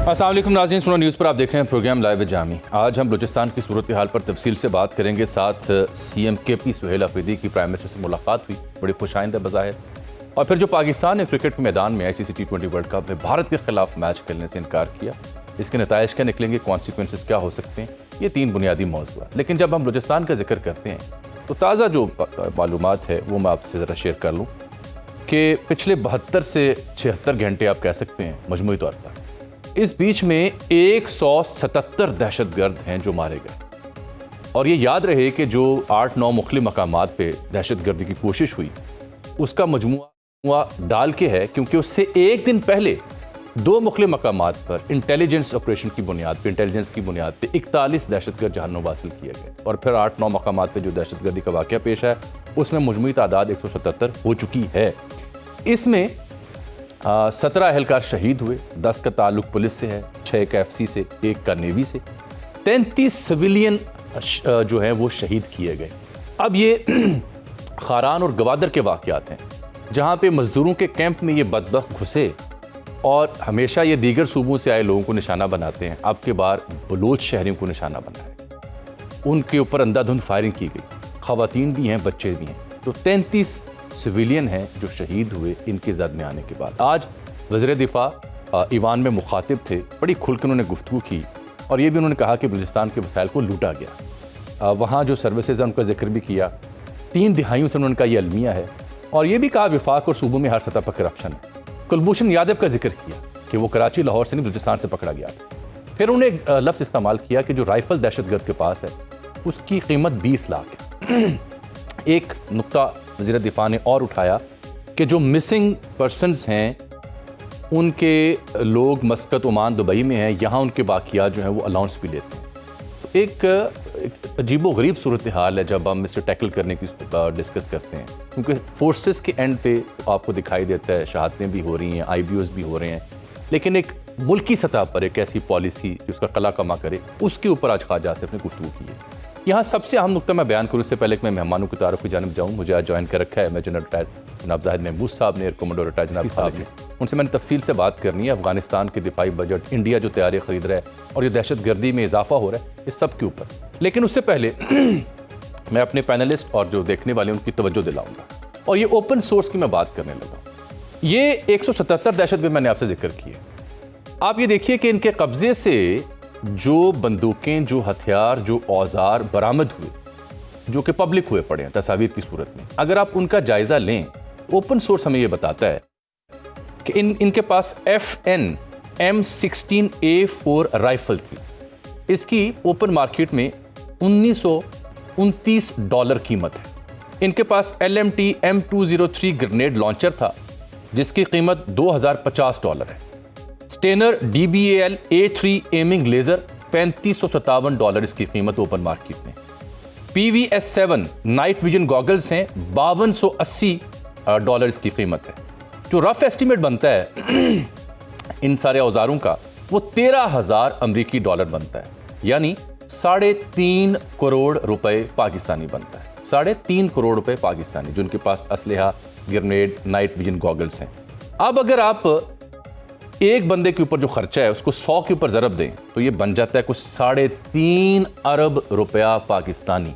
अस्सलाम वालेकुम नाज़रीन, सुनो न्यूज़ पर आप देख रहे हैं प्रोग्राम लाइव जामी। आज हम बलूचिस्तान की सूरत हाल पर तफसील से बात करेंगे। साथ CM KP सुहेल अफरीदी की प्राइम मिनिस्टर से मुलाकात हुई, बड़ी खुशाइंदा बज़ाहिर। और फिर जो पाकिस्तान ने क्रिकेट के मैदान में ICC T20 वर्ल्ड कप में भारत के खिलाफ मैच खेलने से इनकार किया, इसके नताइज क्या निकलेंगे, कॉन्सिक्वेंसेस क्या हो सकते हैं, ये 3 बुनियादी मौज़ूअ हैं। लेकिन जब हम बलूचिस्तान का जिक्र करते हैं तो ताज़ा जो मालूमात है वो मैं आपसे ज़रा शेयर कर लूँ कि पिछले 72 से 76 घंटे आप कह सकते हैं मजमूई तौर पर, इस बीच में 177 दहशतगर्द हैं जो मारे गए। और ये याद रहे कि जो 8-9 मुख्तलिफ मकामात पे दहशतगर्दी की कोशिश हुई उसका मजमुआ डाल के है, क्योंकि उससे एक दिन पहले 2 मुख्तलिफ मकामात पर इंटेलिजेंस ऑपरेशन की बुनियाद पे, इंटेलिजेंस की बुनियाद पे 41 दहशतगर्द जहानम हासिल किए गए। और फिर 8-9 मकामात पे जो दहशतगर्दी का वाक़या पेश है उसमें मजमूई तादाद 177 हो चुकी है। इसमें 17 अहलकार शहीद हुए, 10 का ताल्लुक पुलिस से है, 6 का FC से, 1 का नेवी से, 33 सिविलियन जो हैं वो शहीद किए गए। अब ये खारान और गवादर के वाक़यात हैं जहाँ पे मजदूरों के कैंप में ये बदबख्त घुसे और हमेशा ये दीगर सूबों से आए लोगों को निशाना बनाते हैं। अब के बार बलोच शहरियों को निशाना बनाया, उनके ऊपर अंधाधुंध फायरिंग की गई, ख़वातीन भी हैं, बच्चे भी हैं। तो 33 सिविलियन हैं जो शहीद हुए इनके ज़द में आने के बाद। आज वज़ीर दिफा ईवान में मुखातिब थे, बड़ी खुल के उन्होंने गुफ्तगू की और ये भी उन्होंने कहा कि बलूचिस्तान के वसाइल को लूटा गया। वहाँ जो सर्विसेज हैं उनका जिक्र भी किया, 3 दिहाइयों से उन्होंने कहा ये अलमिया है। और ये भी कहा विफाक और सूबों में हर सतह पर करप्शन है। कुलभूषण यादव का जिक्र किया कि वो कराची, लाहौर से नहीं बलूचिस्तान से पकड़ा गया था। फिर उन्होंने एक लफ्ज़ इस्तेमाल किया कि जो राइफल दहशतगर्द के पास है उसकी कीमत 20 लाख है। एक नुक्ता वज़ीर दिफा ने और उठाया कि जो मिसिंग पर्सनस हैं उनके लोग मस्कत, ओमान, दुबई में हैं, यहाँ उनके बाकियात जो हैं वो अलाउंस भी लेते हैं। तो एक अजीबो गरीब सूरत हाल है जब हम इसे टैकल करने की डिस्कस करते हैं, क्योंकि फोर्सेस के एंड पे आपको दिखाई देता है शहादतें भी हो रही हैं, IBOs भी हो रहे हैं, लेकिन एक मुल्की सतह पर एक ऐसी पॉलिसी कि उसका कला कमा करे, उसके ऊपर आज ख्वाजा से अपनी गुफ्तगू की है। यहाँ सबसे अहम नुकता मैं बयान करूँ इससे पहले कि मैं मेहमानों की तारुफ की जानब जाऊँ, मुझे आज ज्वाइन कर रखा है मैं जनरल रिटायर्ड जनाब जाहिद महमूद साहब ने, एयर कमांडर रिटायर्ड जनाब साहब ने। उनसे मैंने तफसील से बात करनी है अफगानिस्तान के दिफाई बजट, इंडिया जो तैयारी ख़रीद रहा है और ये दहशत गर्दी में इजाफा हो रहा है, इस सब के ऊपर। लेकिन उससे पहले मैं अपने पैनलिस्ट और जो देखने वाले उनकी तवज्जो दिलाऊंगा और ये ओपन सोर्स की मैं बात करने लगा। ये 177 दहशतगर्द मैंने आपसे जिक्र किए। आप ये देखिए कि इनके कब्जे से जो बंदूकें, जो हथियार, जो औजार बरामद हुए, जो कि पब्लिक हुए पड़े हैं तस्वीर की सूरत में, अगर आप उनका जायज़ा लें, ओपन सोर्स हमें यह बताता है कि इनके पास FN M16A4 राइफल थी। इसकी ओपन मार्केट में $1929 कीमत है। इनके पास LMT M203 ग्रेनेड लॉन्चर था जिसकी कीमत $2050 है। Steiner DBAL A3 aiming laser $3557 इसकी कीमत ओपन मार्केट में। PVS7 नाइट विजन गॉगल्स हैं, $5280 इसकी कीमत है। जो रफ एस्टीमेट बनता है इन सारे औजारों का वो $13,000 बनता है, यानी 3.5 करोड़ रुपए पाकिस्तानी बनता है। 3.5 करोड़ रुपए पाकिस्तानी जो उनके पास असलहा, ग्रेनेड, नाइट विजन गॉगल्स हैं। अब अगर आप एक बंदे के ऊपर जो खर्चा है उसको 100 के ऊपर ज़रब दें तो ये बन जाता है कुछ 3.5 अरब रुपया पाकिस्तानी।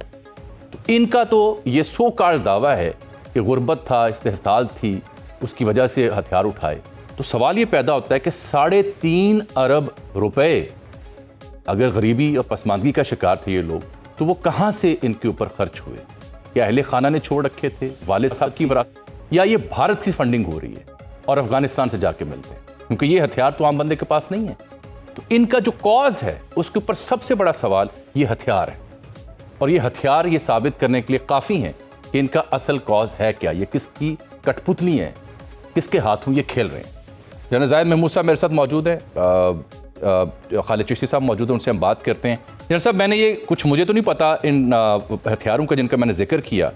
तो इनका तो ये सो कॉल्ड दावा है कि गुर्बत था, इस्तेहसाल थी, उसकी वजह से हथियार उठाए। तो सवाल ये पैदा होता है कि 3.5 अरब रुपए अगर गरीबी और पसमानदगी का शिकार थे ये लोग, तो वो कहाँ से इनके ऊपर खर्च हुए? क्या अहले खाना ने छोड़ रखे थे, वालिद साहब की विरासत, या ये भारत की फंडिंग हो रही है और अफगानिस्तान से जाके मिलते हैं? क्योंकि ये हथियार तो आम बंदे के पास नहीं है। तो इनका जो कॉज है उसके ऊपर सबसे बड़ा सवाल ये हथियार है, और ये हथियार ये साबित करने के लिए काफ़ी हैं कि इनका असल कॉज है क्या, ये किसकी कठपुतली है, किसके हाथों ये खेल रहे हैं। जनरल जाहिद महमूद साहब मेरे साथ मौजूद है, खालिद चिश्ती साहब मौजूद हैं, उनसे हम बात करते हैं। जनरल साहब, मैंने ये कुछ, मुझे तो नहीं पता इन हथियारों का जिनका मैंने जिक्र किया,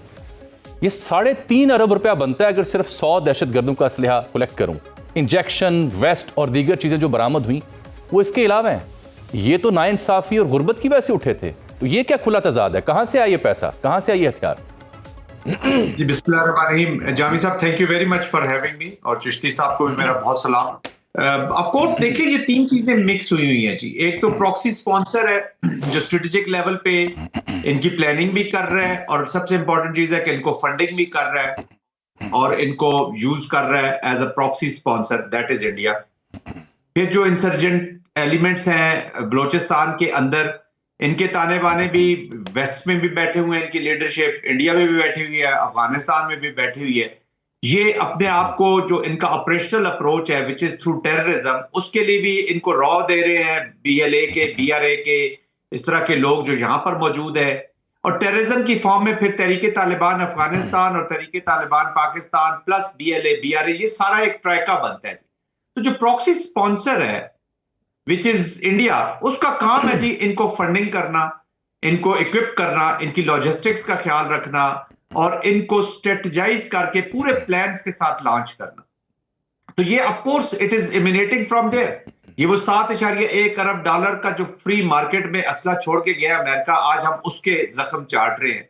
ये 3.5 अरब रुपया बनता है अगर सिर्फ 100 दहशतगर्दों का असलहा कलेक्ट करूँ। इंजेक्शन, वेस्ट और दीगर चीज़ें जो बरामद हुई वो इसके अलावा हैं। ये तो नाइंसाफ़ी और गुर्बत की वजह से उठे थे, तो ये क्या खुला तजाद है? कहाँ से आया ये पैसा, कहाँ से आया ये हथियार? जी बिस्मिल्लाहिर्रहमानिर्रहीम। जामी साहब, thank you very much for having me, और चिश्ती साहब को भी मेरा बहुत सलाम। ऑफ कोर्स देखिए, ये तीन चीजें मिक्स हुई हैं जी। एक तो प्रॉक्सी स्पॉन्सर है जो स्ट्रेटेजिक लेवल पे इनकी प्लानिंग भी कर रहा है, और सबसे इंपॉर्टेंट चीज है कि इनको फंडिंग भी कर रहा है और इनको यूज कर रहा है as a proxy sponsor, that is India. फिर जो इंसर्जेंट एलिमेंट्स हैं बलोचिस्तान के अंदर, इनके ताने बाने भी वेस्ट में भी बैठे हुए हैं, इनकी लीडरशिप इंडिया में भी बैठी हुई है, अफगानिस्तान में भी बैठी हुई है। ये अपने आप को जो इनका ऑपरेशनल अप्रोच है विच इज थ्रू टेररिज्म, उसके लिए भी इनको रॉ दे रहे हैं BLA के, BRA के, इस तरह के लोग जो यहाँ पर मौजूद है। और टेररिज्म की फॉर्म में फिर तहरीके तालिबान अफगानिस्तान और Tehreek-e Taliban Pakistan plus BLA BRA, ये सारा एक ट्राइका बनता है। तो जो प्रॉक्सी स्पॉन्सर है विच इज इंडिया, उसका काम है जी इनको फंडिंग करना, इनको इक्विप करना, इनकी लॉजिस्टिक्स का ख्याल रखना और इनको स्ट्रेटजाइज करके पूरे प्लान्स के साथ लॉन्च करना। तो ये of course it is emanating from there. ये वो $7.1 अरब का जो फ्री मार्केट में असला छोड़ के गया अमेरिका, आज हम उसके जख्म चाट रहे हैं।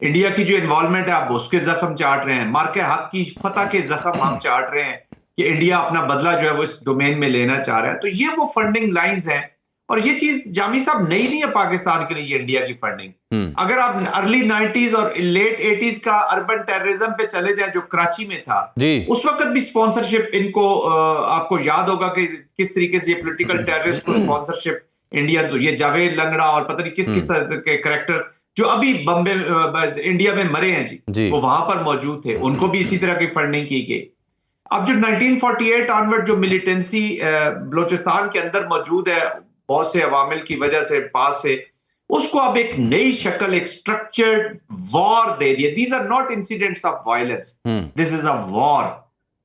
इंडिया की जो इन्वॉल्वमेंट है आप उसके जख्म चाट रहे हैं। मार्के हक की फतह के जख्म हम चाट रहे हैं कि इंडिया अपना बदला जो है वो इस डोमेन में लेना चाह रहा है। तो ये वो फंडिंग लाइंस हैं, और ये चीज जामी साहब नई नहीं है पाकिस्तान के लिए, ये इंडिया की फंडिंग। अगर आप अर्ली 90s और लेट 80s का अर्बन टेररिज्म पे चले जाएं जो कराची में था, उस वक्त भी स्पॉन्सरशिप इनको आपको याद होगा कि किस तरीके से ये पॉलिटिकल टेररिस्ट को स्पॉन्सरशिप इंडिया, ये जावेद लंगड़ा और पता नहीं किस किस के कैरेक्टर्स जो अभी बम्बे इंडिया में मरे हैं जी, वो वहां पर मौजूद थे, उनको भी इसी तरह की फंडिंग की गई। अब जो 1948 ऑनवर्ड जो मिलिटेंसी बलोचिस्तान के अंदर मौजूद है बहुत से अवामिल की वजह से पास से, उसको अब एक नई शक्ल, एक स्ट्रक्चर्ड वॉर दे दिया। These are not incidents of violence, this is a war.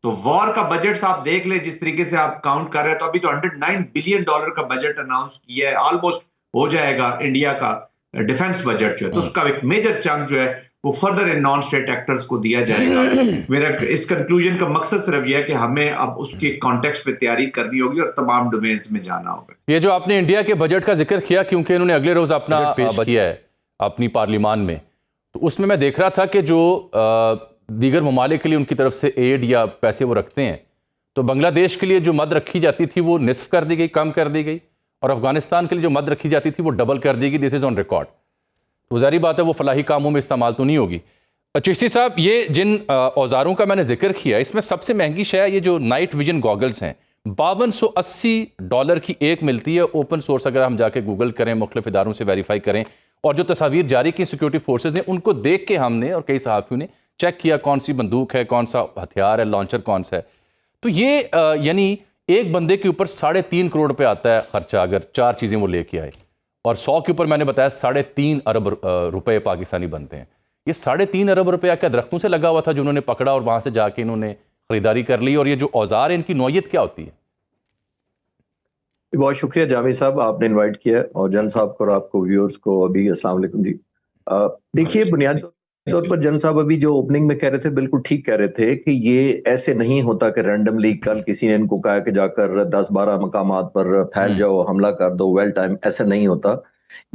तो वॉर का बजट आप देख ले जिस तरीके से आप काउंट कर रहे हैं, तो अभी तो $109 बिलियन का बजट अनाउंस किया है, ऑलमोस्ट हो जाएगा इंडिया का डिफेंस बजट जो है। तो उसका एक मेजर चंक जो है वो further in non state actors को दिया जाएगा। मेरा इस कंक्लूजन का मकसद सिर्फ यह है कि हमें अब उसके कॉन्टेक्स्ट पे तैयारी करनी होगी और तमाम डोमेन्स में जाना होगा। ये जो आपने इंडिया के बजट का जिक्र किया, क्योंकि इन्होंने अगले रोज अपना पेश किया है अपनी पार्लियामान में, तो उसमें मैं देख रहा था कि जो दीगर ममालिक के लिए उनकी तरफ से एड या पैसे वो रखते हैं, तो बांग्लादेश के लिए जो मद रखी जाती थी वो निस्फ कर दी गई, कम कर दी गई, और अफगानिस्तान के लिए जो मद रखी जाती थी वो डबल कर दी गई। This is on record. तो ज़ाहिर बात है वो फलाही कामों में इस्तेमाल तो नहीं होगी। चिश्ती साहब, ये जिन औजारों का मैंने जिक्र किया, इसमें सबसे महंगी शय ये जो नाइट विजन गॉगल्स हैं, $5280 की एक मिलती है, ओपन सोर्स। अगर हम जाके गूगल करें, मुख्तलिफ इदारों से वेरीफाई करें, और जो तस्वीर जारी की सिक्योरिटी फोर्सेज ने, उनको देख के हमने और कई सहाफ़ियों ने चेक किया कौन सी बंदूक है, कौन सा हथियार है, लॉन्चर कौन सा है। तो ये यानी एक बंदे के ऊपर 3.5 करोड़ रुपये आता है खर्चा, अगर 4 चीज़ें वो लेके आए, और 100 के ऊपर मैंने बताया 3.5 अरब रुपए पाकिस्तानी बनते हैं। ये 3.5 अरब रुपया क्या दरख्तों से लगा हुआ था जो उन्होंने पकड़ा और वहां से जाके इन्होंने खरीदारी कर ली? और ये जो औजार है इनकी नौयत क्या होती है? बहुत शुक्रिया जामी साहब, आपने इनवाइट किया, और जन साहब को और आपको व्यूअर्स को अभी अस्सलाम वालेकुम जी। देखिए, बुनियादी तौर पर जन साहब अभी जो ओपनिंग में कह रहे थे बिल्कुल ठीक कह रहे थे कि ये ऐसे नहीं होता कि रैंडमली कल किसी ने इनको कहा कि जाकर 10-12 मकामात पर फैल जाओ, हमला कर दो, वेल टाइम, ऐसा नहीं होता।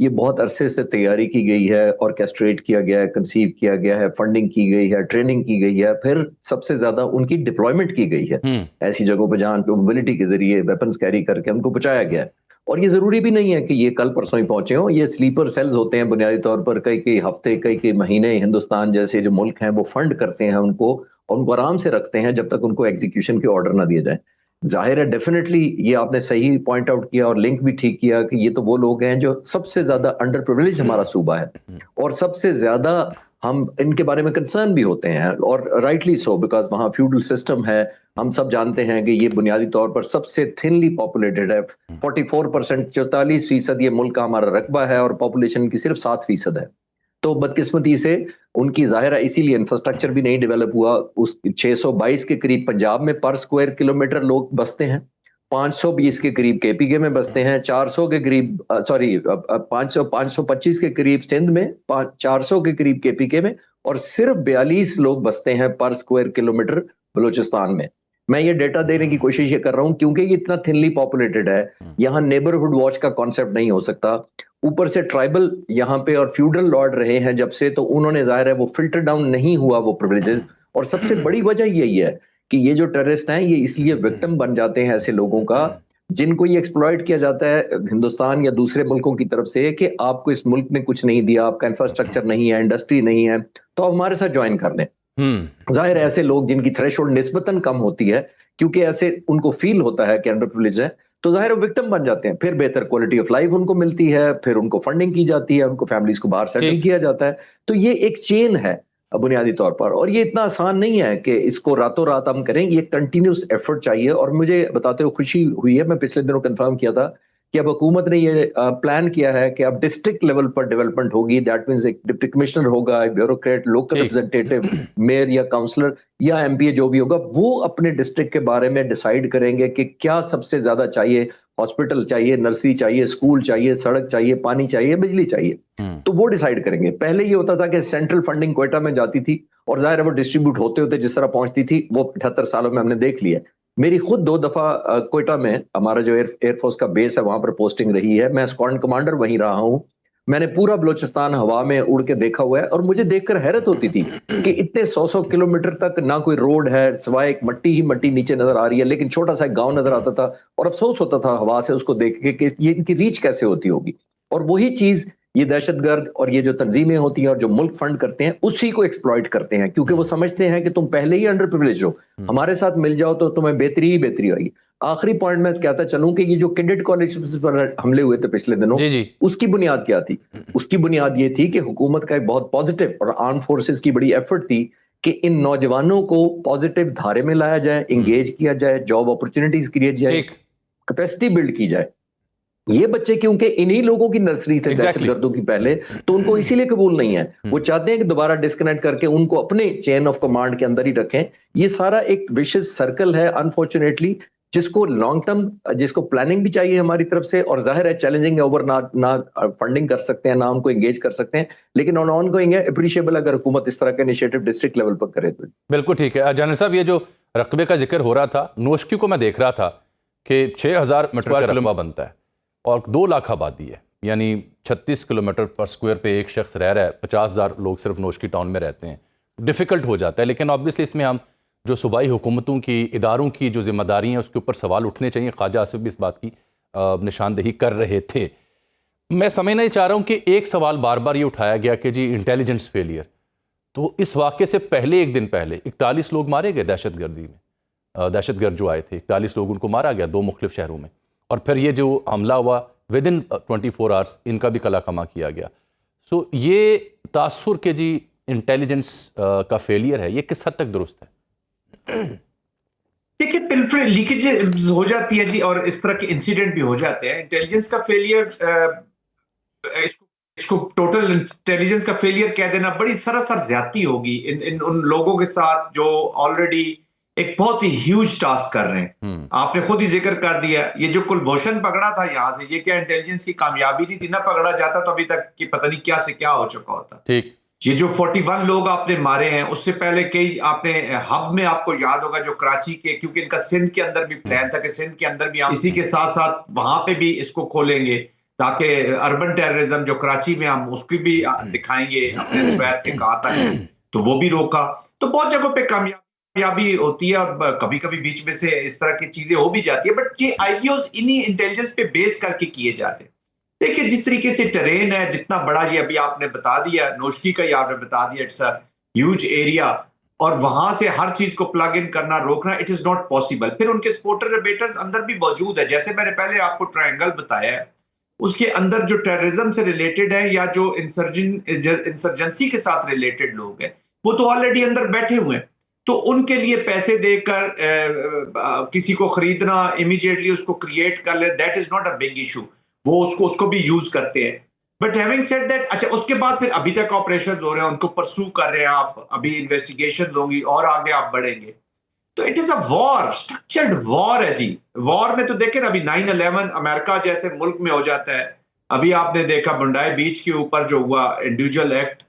ये बहुत अरसे से तैयारी की गई है, ऑर्केस्ट्रेट किया गया है, कंसीव किया गया है, फंडिंग की गई है, ट्रेनिंग की गई है, फिर सबसे ज्यादा उनकी डिप्लॉयमेंट की गई है ऐसी जगहों पर जहां मोबिलिटी के जरिए वेपन्स कैरी करके उनको पहुंचाया गया है। और ये जरूरी भी नहीं है कि ये कल परसों ही पहुंचे हो, ये स्लीपर सेल्स होते हैं बुनियादी तौर पर। कई हफ्ते, कई महीने हिंदुस्तान जैसे जो मुल्क हैं वो फंड करते हैं उनको, और उनको आराम से रखते हैं जब तक उनको एग्जीक्यूशन के ऑर्डर ना दिए जाए। जाहिर है, डेफिनेटली ये आपने सही पॉइंट आउट किया और लिंक भी ठीक किया कि ये तो वो लोग हैं जो सबसे ज्यादा अंडर प्रिविलेज हमारा सूबा है, और सबसे ज्यादा हम इनके बारे में कंसर्न भी होते हैं, और राइटली सो, बिकॉज वहाँ फ्यूडल सिस्टम है। हम सब जानते हैं कि ये बुनियादी तौर पर सबसे थिनली पॉपुलेटेड है। 44%, 44% ये मुल्क का हमारा रकबा है, और पॉपुलेशन की सिर्फ 7% है। तो बदकिस्मती से उनकी जाहिर है इसीलिए इंफ्रास्ट्रक्चर भी नहीं डेवलप हुआ। उस 622 के करीब पंजाब में पर स्क्वायर किलोमीटर लोग बसते हैं, 520 के करीब KPK में बसते हैं, 400 के करीब 525 के करीब सिंध में, 400 के करीब KPK में, और सिर्फ 42 लोग बसते हैं पर स्क्वायर किलोमीटर बलूचिस्तान में। मैं ये डेटा देने की कोशिश ये कर रहा हूं क्योंकि ये इतना थिनली पॉपुलेटेड है, यहाँ नेबरहुड वॉच का कॉन्सेप्ट नहीं हो सकता। ऊपर से ट्राइबल यहाँ पे और फ्यूडल लॉर्ड रहे हैं जब से, तो उन्होंने जाहिर है वो फिल्टर डाउन नहीं हुआ वो प्रिविलेजेस। और सबसे बड़ी वजह यही है कि ये जो टेररिस्ट हैं ये इसलिए विक्टिम बन जाते हैं ऐसे लोगों का जिनको ये एक्सप्लॉइट किया जाता है हिंदुस्तान या दूसरे मुल्कों की तरफ से कि आपको इस मुल्क ने कुछ नहीं दिया, आपका इंफ्रास्ट्रक्चर नहीं है, इंडस्ट्री नहीं है, तो आप हमारे साथ ज्वाइन कर लें। जाहिर है ऐसे लोग जिनकी थ्रेशोल्ड निस्बतन कम होती है, क्योंकि ऐसे उनको फील होता है कि अंडर प्रिविलेज है, तो जाहिर है विक्टिम बन जाते हैं। फिर बेहतर क्वालिटी ऑफ लाइफ उनको मिलती है, फिर उनको फंडिंग की जाती है, उनको फैमिलीज को बाहर सेटल किया जाता है। तो ये एक चेन है बुनियादी तौर पर, और ये इतना आसान नहीं है कि इसको रातों रात हम करें। ये कंटिन्यूस एफर्ट चाहिए। और मुझे बताते हुए खुशी हुई है, मैं पिछले दिनों कंफर्म किया था कि अब हुकूमत ने ये प्लान किया है कि अब डिस्ट्रिक्ट लेवल पर डेवलपमेंट होगी। दैट मींस एक डिप्टी कमिश्नर होगा, ब्यूरोक्रेट, लोकल रिप्रेजेंटेटिव, मेयर या काउंसलर या एमपीए जो भी होगा, वो अपने डिस्ट्रिक्ट के बारे में डिसाइड करेंगे कि क्या सबसे ज्यादा चाहिए। हॉस्पिटल चाहिए, नर्सरी चाहिए, स्कूल चाहिए, सड़क चाहिए, पानी चाहिए, बिजली चाहिए, तो वो डिसाइड करेंगे। पहले ये होता था कि सेंट्रल फंडिंग क्वेटा में जाती थी और जाहिर है वो डिस्ट्रीब्यूट होते होते जिस तरह पहुंचती थी वो 78 सालों में हमने देख लिया। मेरी खुद 2 दफा क्वेटा में हमारा जो एयरफोर्स का बेस है वहां पर पोस्टिंग रही है। मैं स्क्वाड्रन कमांडर वहीं रहा हूं। मैंने पूरा बलोचिस्तान हवा में उड़ के देखा हुआ है और मुझे देखकर हैरत होती थी कि इतने 100 किलोमीटर तक ना कोई रोड है, सिवाय एक मट्टी ही मट्टी नीचे नजर आ रही है, लेकिन छोटा सा गांव नजर आता था और अफसोस होता था हवा से उसको देख के कि ये इनकी रीच कैसे होती होगी। और वही चीज ये दहशतगर्द और ये जो तंजीमें होती हैं और जो मुल्क फंड करते हैं उसी को एक्सप्लॉइट करते हैं, क्योंकि वो समझते हैं कि तुम पहले ही अंडर प्रिविलेज हो, हमारे साथ मिल जाओ तो तुम्हें बेहतरी ही बेहतरी होगी। आखिरी पॉइंट में कहता चलूं कि ये जो कैडेट कॉलेज पर हमले हुए थे पिछले दिनों, उसकी बुनियाद क्या थी? उसकी बुनियाद ये थी कि हुकूमत का एक बहुत पॉजिटिव और आर्म फोर्सेस की बड़ी एफर्ट थी कि इन नौजवानों को पॉजिटिव धारे में लाया जाए, इंगेज किया जाए, जॉब अपॉर्चुनिटीज क्रिएट जाए, कैपेसिटी बिल्ड की जाए। ये बच्चे क्योंकि इन्हीं लोगों की नर्सरी थे दहशतगर्दों की पहले, तो उनको इसीलिए कबूल नहीं है। वो चाहते हैं कि दोबारा डिस्कनेक्ट करके उनको अपने चेन ऑफ कमांड के अंदर ही रखें। ये सारा एक विशियस सर्कल है अनफॉर्चुनेटली, जिसको लॉन्ग टर्म, जिसको प्लानिंग भी चाहिए हमारी तरफ से, और जाहिर है चैलेंजिंग ओवर ना फंडिंग कर सकते हैं, ना उनको एंगेज कर सकते हैं, लेकिन ऑन ऑनगोइंग है, अप्रिशिएबल अगर हुकूमत इस तरह का इनिशिएटिव डिस्ट्रिक्ट लेवल पर करे तो। बिल्कुल ठीक है। जनरल साहब, ये जो रकबे का जिक्र हो रहा था, नोशकी को मैं देख रहा था कि 6000 मीटर का रकबा बनता है और 2 लाख आबादी है, यानी 36 किलोमीटर पर स्क्वायर पे एक शख्स रह रहा है। 50,000 लोग सिर्फ नोशकी टाउन में रहते हैं। डिफ़िकल्ट हो जाता है, लेकिन ऑब्वियसली इसमें हम जो सूबाई हुकूमतों की, इदारों की जो जिम्मेदारी हैं उसके ऊपर सवाल उठने चाहिए। ख्वाजा आसिफ भी इस बात की निशानदेही कर रहे थे। मैं समझना ही चाह रहा हूँ कि एक सवाल बार बार ये उठाया गया कि जी इंटेलिजेंस फेलियर। तो इस वाक़े से पहले, एक दिन पहले 41 लोग मारे गए दहशतगर्दी में। दहशतगर्द जो आए थे 41 लोग, उनको मारा गया 2 मुख्तलिफ शहरों में। और फिर ये जो हमला हुआ विद इन 24 आवर्स, इनका भी कला कमा किया गया। सो ये तासुर के जी इंटेलिजेंस का फेलियर है, ये किस हद तक दुरुस्त है? देखिए, पिलफरे लीकेज हो जाती है जी, और इस तरह के इंसिडेंट भी हो जाते हैं। इंटेलिजेंस का फेलियर, इसको टोटल इंटेलिजेंस का फेलियर कह देना बड़ी सरासर ज्यादती होगी इन उन लोगों के साथ जो ऑलरेडी एक बहुत ही ह्यूज टास्क कर रहे हैं। आपने खुद ही जिक्र कर दिया, ये जो कुलभूषण पकड़ा था यहां से, ये क्या इंटेलिजेंस की कामयाबी नहीं थी? ना पकड़ा जाता तो अभी तक कि पता नहीं क्या से क्या हो चुका होता। ठीक, ये जो 41 लोग आपने मारे हैं, उससे पहले कई आपने हब में, आपको याद होगा जो कराची के, क्योंकि इनका सिंध के अंदर भी प्लान था कि सिंध के अंदर भी हम इसी के साथ साथ वहां पे भी इसको खोलेंगे, ताकि अर्बन टेररिज्म जो कराची में, हम उसकी भी दिखाएंगे अपने स्वैत के कहा था, तो वो भी रोका। तो बहुत जगहों पे कामयाबी होती है और कभी कभी बीच में से इस तरह की चीजें हो भी जाती है, बट ये आईडियोज इन्हीं इंटेलिजेंस पे बेस करके किए जाते हैं। देखिए, जिस तरीके से टेरेन है, जितना बड़ा, ये अभी आपने बता दिया, नोशकी का ही आपने बता दिया, इट्स अ ह्यूज एरिया, और वहां से हर चीज को प्लग इन करना, रोकना, इट इज नॉट पॉसिबल। फिर उनके सपोर्टर एबेटर्स अंदर भी मौजूद है, जैसे मैंने पहले आपको ट्रायंगल बताया है, उसके अंदर जो टेररिज्म से रिलेटेड है या जो इंसर्जेंसी के साथ रिलेटेड लोग हैं, वो तो ऑलरेडी अंदर बैठे हुए हैं। तो उनके लिए पैसे देकर किसी को खरीदना, इमीडिएटली उसको क्रिएट कर ले, that is not a big issue. वो उसको भी यूज करते हैं। बट हैविंग सेड दैट, अच्छा, उसके बाद फिर अभी तक ऑपरेशंस हो रहे हैं, उनको परसू कर रहे हैं आप, अभी इन्वेस्टिगेशंस होंगी और आगे आप बढ़ेंगे। तो it is a war, structured war है जी। वॉर में तो देखें ना, अभी 9/11 अमेरिका जैसे मुल्क में हो जाता है। अभी आपने देखा बंडाई बीच के ऊपर जो हुआ इंडिविजुअल एक्ट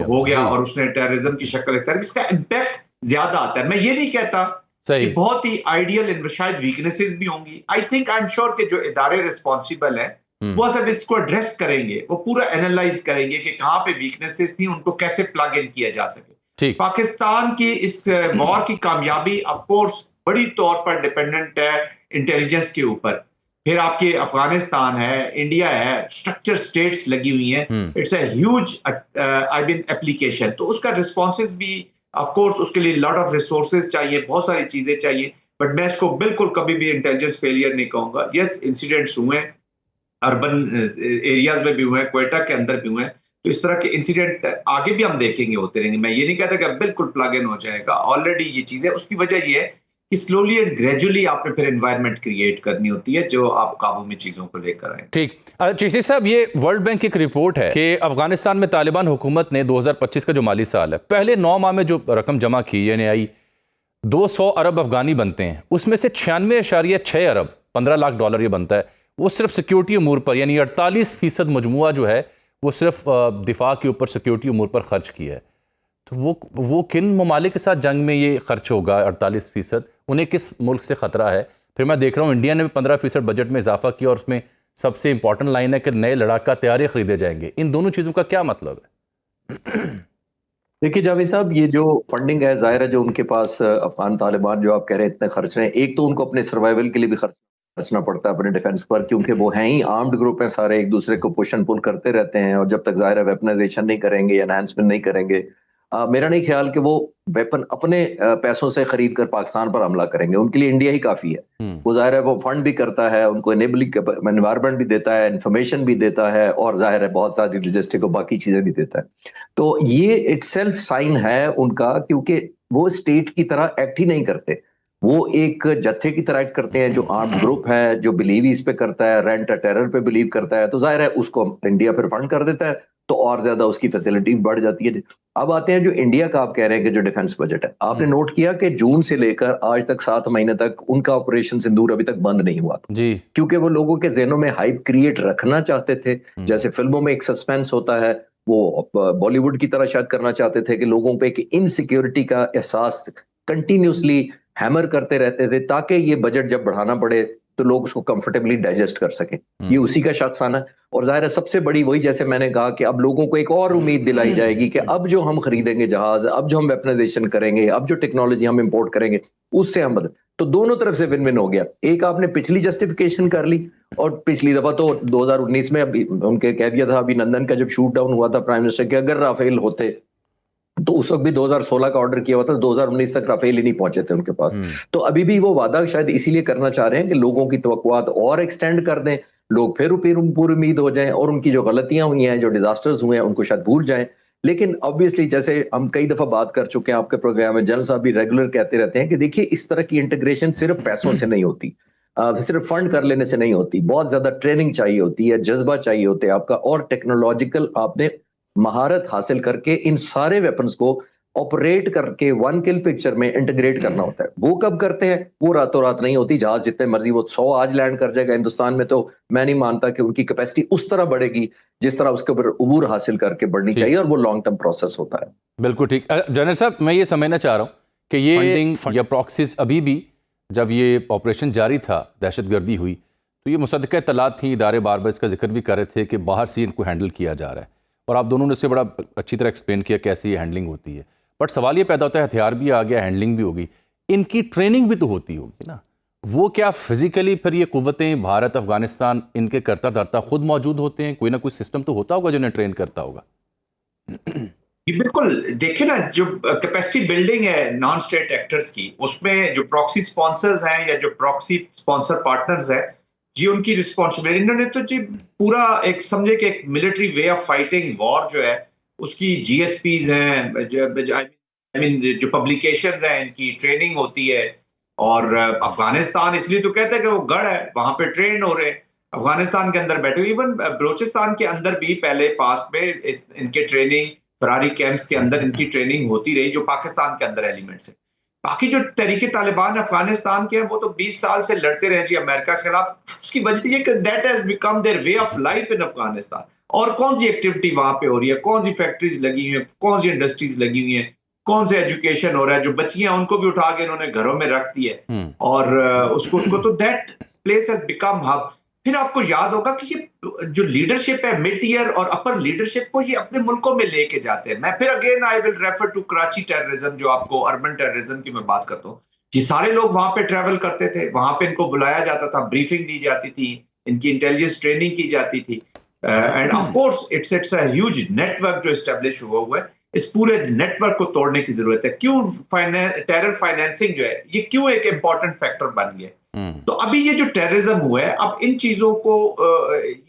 हो गया और उसने टेररिज्म की शक्ल इख्तियार की, इसका इम्पैक्ट ज्यादा आता है। मैं ये नहीं कहता कि बहुत ही आइडियल, शायद वीकनेसेस भी होंगी। I think, I am sure कि जो इदारे रिस्पॉन्सिबल है वो सब इसको एड्रेस करेंगे, वो पूरा एनालाइज करेंगे कि कहां पे वीकनेसेस थी, उनको कैसे प्लग इन किया जा सके। ठीक। पाकिस्तान की इस वॉर की कामयाबी ऑफ कोर्स बड़ी तौर पर डिपेंडेंट है इंटेलिजेंस के ऊपर। फिर आपके अफगानिस्तान है, इंडिया है, स्ट्रक्चर स्टेट्स लगी हुई हैं। It's a huge I mean application. तो उसका रिस्पॉन्सेज भी ऑफ कोर्स उसके लिए लॉट ऑफ रिसोर्सेज चाहिए, बहुत सारी चीजें चाहिए। बट मैं इसको बिल्कुल कभी भी इंटेलिजेंस फेलियर नहीं कहूंगा। यस, इंसिडेंट्स हुए हैं, अर्बन एरियाज में भी हुए हैं, क्वेटा के अंदर भी हुए हैं। तो इस तरह के इंसिडेंट आगे भी हम देखेंगे, होते रहेंगे। मैं ये नहीं कहता कि अब बिल्कुल प्लग इन हो जाएगा, ऑलरेडी ये चीजें। उसकी वजह ये है कि स्लोली एंड ग्रेजुअली आपने फिर एनवायरनमेंट क्रिएट करनी होती है जो आप काबू में चीजों को लेकर आए। ठीक। चिश्ती साहब, ये वर्ल्ड बैंक की एक रिपोर्ट है कि अफगानिस्तान में तालिबान हुकूमत ने 2025 का जो माली साल है, पहले 9 माह में जो रकम जमा की, यानी आई 200 अरब अफगानी बनते हैं, उसमें से 96.6 अरब, 15 लाख डॉलर ये बनता है, वो सिर्फ सिक्योरिटी उमूर पर, यानी 48% मजमुआ जो है वो सिर्फ दिफा के ऊपर सिक्योरिटी उमूर पर खर्च किया है। तो वो किन ममालिक के साथ जंग में ये खर्च होगा 48%? उन्हें किस मुल्क से ख़तरा है? फिर मैं देख रहा हूँ इंडिया ने भी 15% बजट में इजाफा किया और उसमें सबसे इंपॉर्टेंट लाइन है कि नए लड़ाका तैयारी खरीदे जाएंगे। इन दोनों चीज़ों का क्या मतलब है? देखिए जावेद साहब, ये जो फंडिंग है, जाहिर है जो उनके पास अफगान तालिबान जो आप कह रहे हैं इतने खर्च रहे हैं, एक तो उनको अपने सर्वाइवल के लिए भी खर्चना पड़ता है अपने डिफेंस पर, क्योंकि वो हैं ही आर्म्ड ग्रुप हैं, सारे एक दूसरे को पुश एंड पुल करते रहते हैं। और जब तक जाहिर है वेपनाइजेशन नहीं करेंगे, एनहांसमेंट नहीं करेंगे, मेरा नहीं ख्याल कि वो वेपन अपने पैसों से खरीद कर पाकिस्तान पर हमला करेंगे। उनके लिए इंडिया ही काफी है। वो जाहिर है वो फंड भी करता है, उनको एनेबलिंग एनवायरनमेंट भी देता है, इंफॉर्मेशन भी देता है, और जाहिर है बहुत सारी लॉजिस्टिक और बाकी चीजें भी देता है। तो ये इटसेल्फ साइन है उनका, क्योंकि वो स्टेट की तरह एक्ट ही नहीं करते, वो एक जत्थे की तरह एक्ट करते हैं जो आर्म्ड ग्रुप है, जो बिलीव इस पे करता है, रेंट टेरर पे बिलीव करता है। तो जाहिर है उसको इंडिया फिर फंड कर देता है, तो और ज्यादा उसकी फैसिलिटी बढ़ जाती है। अब आते हैं जो इंडिया का आप कह रहे हैं कि जो डिफेंस बजट है, आपने नोट किया कि जून से लेकर आज तक 7 महीने तक उनका ऑपरेशन सिंदूर अभी तक बंद नहीं हुआ जी, क्योंकि वो लोगों के जहनों में हाइप क्रिएट रखना चाहते थे। जैसे फिल्मों में एक सस्पेंस होता है, वो बॉलीवुड की तरह शायद करना चाहते थे कि लोगों पे एक इनसिक्योरिटी का एहसास कंटिन्यूसली हैमर करते रहते थे, ताकि ये बजट जब बढ़ाना पड़े तो लोग उसको कंफर्टेबली डाइजेस्ट कर सकें। ये उसी का शाखसाना है। और जाहिर है सबसे बड़ी वही, जैसे मैंने कहा कि अब लोगों को एक और उम्मीद दिलाई जाएगी कि अब जो हम खरीदेंगे जहाज, अब जो हम वेपनाइजेशन करेंगे, अब जो टेक्नोलॉजी हम इंपोर्ट करेंगे, उससे हम बदल। तो दोनों तरफ से विन विन हो गया। एक आपने पिछली जस्टिफिकेशन कर ली, और पिछली दफा तो 2019 में अभी उनके कह दिया था अभिनंदन का जब शूट डाउन हुआ था प्राइम मिनिस्टर के, अगर राफेल होते तो उस वक्त भी 2016 का ऑर्डर किया हुआ था, 2019 तक राफेल ही नहीं पहुंचे थे उनके पास। तो अभी भी वो वादा शायद इसीलिए करना चाह रहे हैं कि लोगों की तवक्कुआत और एक्सटेंड कर दें, लोग फिर पूरी उम्मीद हो जाएं, और उनकी जो गलतियां हुई हैं, जो डिजास्टर्स हुए हैं, उनको शायद भूल जाएं। लेकिन ऑब्वियसली जैसे हम कई दफा बात कर चुके हैं आपके प्रोग्राम में, जनरल साहब भी रेगुलर कहते रहते हैं कि देखिए इस तरह की इंटीग्रेशन सिर्फ पैसों से नहीं होती, सिर्फ फंड कर लेने से नहीं होती, बहुत ज्यादा ट्रेनिंग चाहिए होती है, जज्बा चाहिए होता है आपका, और टेक्नोलॉजिकल आपने महारत हासिल करके इन सारे वेपन्स को ऑपरेट करके वन किल पिक्चर में इंटीग्रेट करना होता है। वो कब करते हैं? वो रातों रात नहीं होती। जहाज जितने मर्जी वो 100 आज लैंड कर जाएगा हिंदुस्तान में, तो मैं नहीं मानता कि उनकी कैपेसिटी उस तरह बढ़ेगी जिस तरह उसके ऊपर उबूर हासिल करके बढ़नी चाहिए, और वो लॉन्ग टर्म प्रोसेस होता है। बिल्कुल ठीक। जनरल साहब, मैं ये समझना चाह रहा हूँ कि ये फंडिंग या प्रॉक्सीज अभी भी, जब ये ऑपरेशन जारी था, दहशतगर्दी हुई, तो ये मुसद्दक़ा इत्तलात थी, इदारे बार बार इसका जिक्र भी कर रहे थे कि बाहर से इनको हैंडल किया जा रहा है, और आप दोनों ने इससे बड़ा अच्छी तरह एक्सप्लेन किया कैसे ये हैंडलिंग होती है। बट सवाल ये पैदा होता है, हथियार भी आ गया, हैंडलिंग भी होगी, इनकी ट्रेनिंग भी तो होती होगी ना? वो क्या फिजिकली फिर ये कुव्वतें भारत अफगानिस्तान इनके करता धरता खुद मौजूद होते हैं? कोई ना कोई सिस्टम तो होता होगा जो इन्हें ट्रेन करता होगा। बिल्कुल, देखिए ना, जो कैपेसिटी बिल्डिंग है नॉन स्टेट एक्टर्स की, उसमें जो प्रॉक्सी स्पॉन्सर्स हैं या जो प्रॉक्सी स्पॉन्सर पार्टनर्स हैं, ये उनकी रिस्पॉन्सिबिलिटी। इन्होंने तो जी पूरा एक समझे कि एक military way of fighting war जो है उसकी GSPs हैं, आई मीन जो पब्लिकेशंस हैं, इनकी ट्रेनिंग होती है। और अफगानिस्तान इसलिए तो कहते हैं कि वो गढ़ है, वहां पे ट्रेन हो रहे हैं, अफगानिस्तान के अंदर बैठे। इवन बलूचिस्तान के अंदर भी पहले पास्ट में इनके ट्रेनिंग फरारी कैंप्स के अंदर इनकी ट्रेनिंग होती रही, जो पाकिस्तान के अंदर एलिमेंट्स है। बाकी जो तहरीके तालिबान अफगानिस्तान के हैं, वो तो 20 साल से लड़ते रहे जी अमेरिका के खिलाफ। उसकी वजह ये कि that has become their way of life in Afghanistan. और कौन सी एक्टिविटी वहां पे हो रही है, कौन सी फैक्ट्रीज लगी हुई है, कौन सी इंडस्ट्रीज लगी हुई है, कौन से एजुकेशन हो रहा है, जो बच्चियां उनको भी उठा के इन्होंने घरों में रख दी है, और उसको तो that place has become hub. फिर आपको याद होगा कि ये जो लीडरशिप है मिड ईयर और अपर लीडरशिप को ये अपने मुल्कों में लेके जाते हैं। मैं फिर again I will refer to Karachi terrorism, जो आपको अर्बन टेररिज्म की मैं बात करता हूँ। ये सारे लोग वहां पे ट्रैवल करते थे, वहां पे इनको बुलाया जाता था, ब्रीफिंग दी जाती थी, इनकी इंटेलिजेंस ट्रेनिंग की जाती थी, end of course it's a huge network जो एस्टेब्लिश हुआ है। इस पूरे नेटवर्क को तोड़ने की जरूरत है। क्यों टेरर फाइनेंसिंग जो है ये क्यों एक इंपॉर्टेंट फैक्टर बन गया? तो अभी ये जो टेररिज्म हुआ है, अब इन चीजों को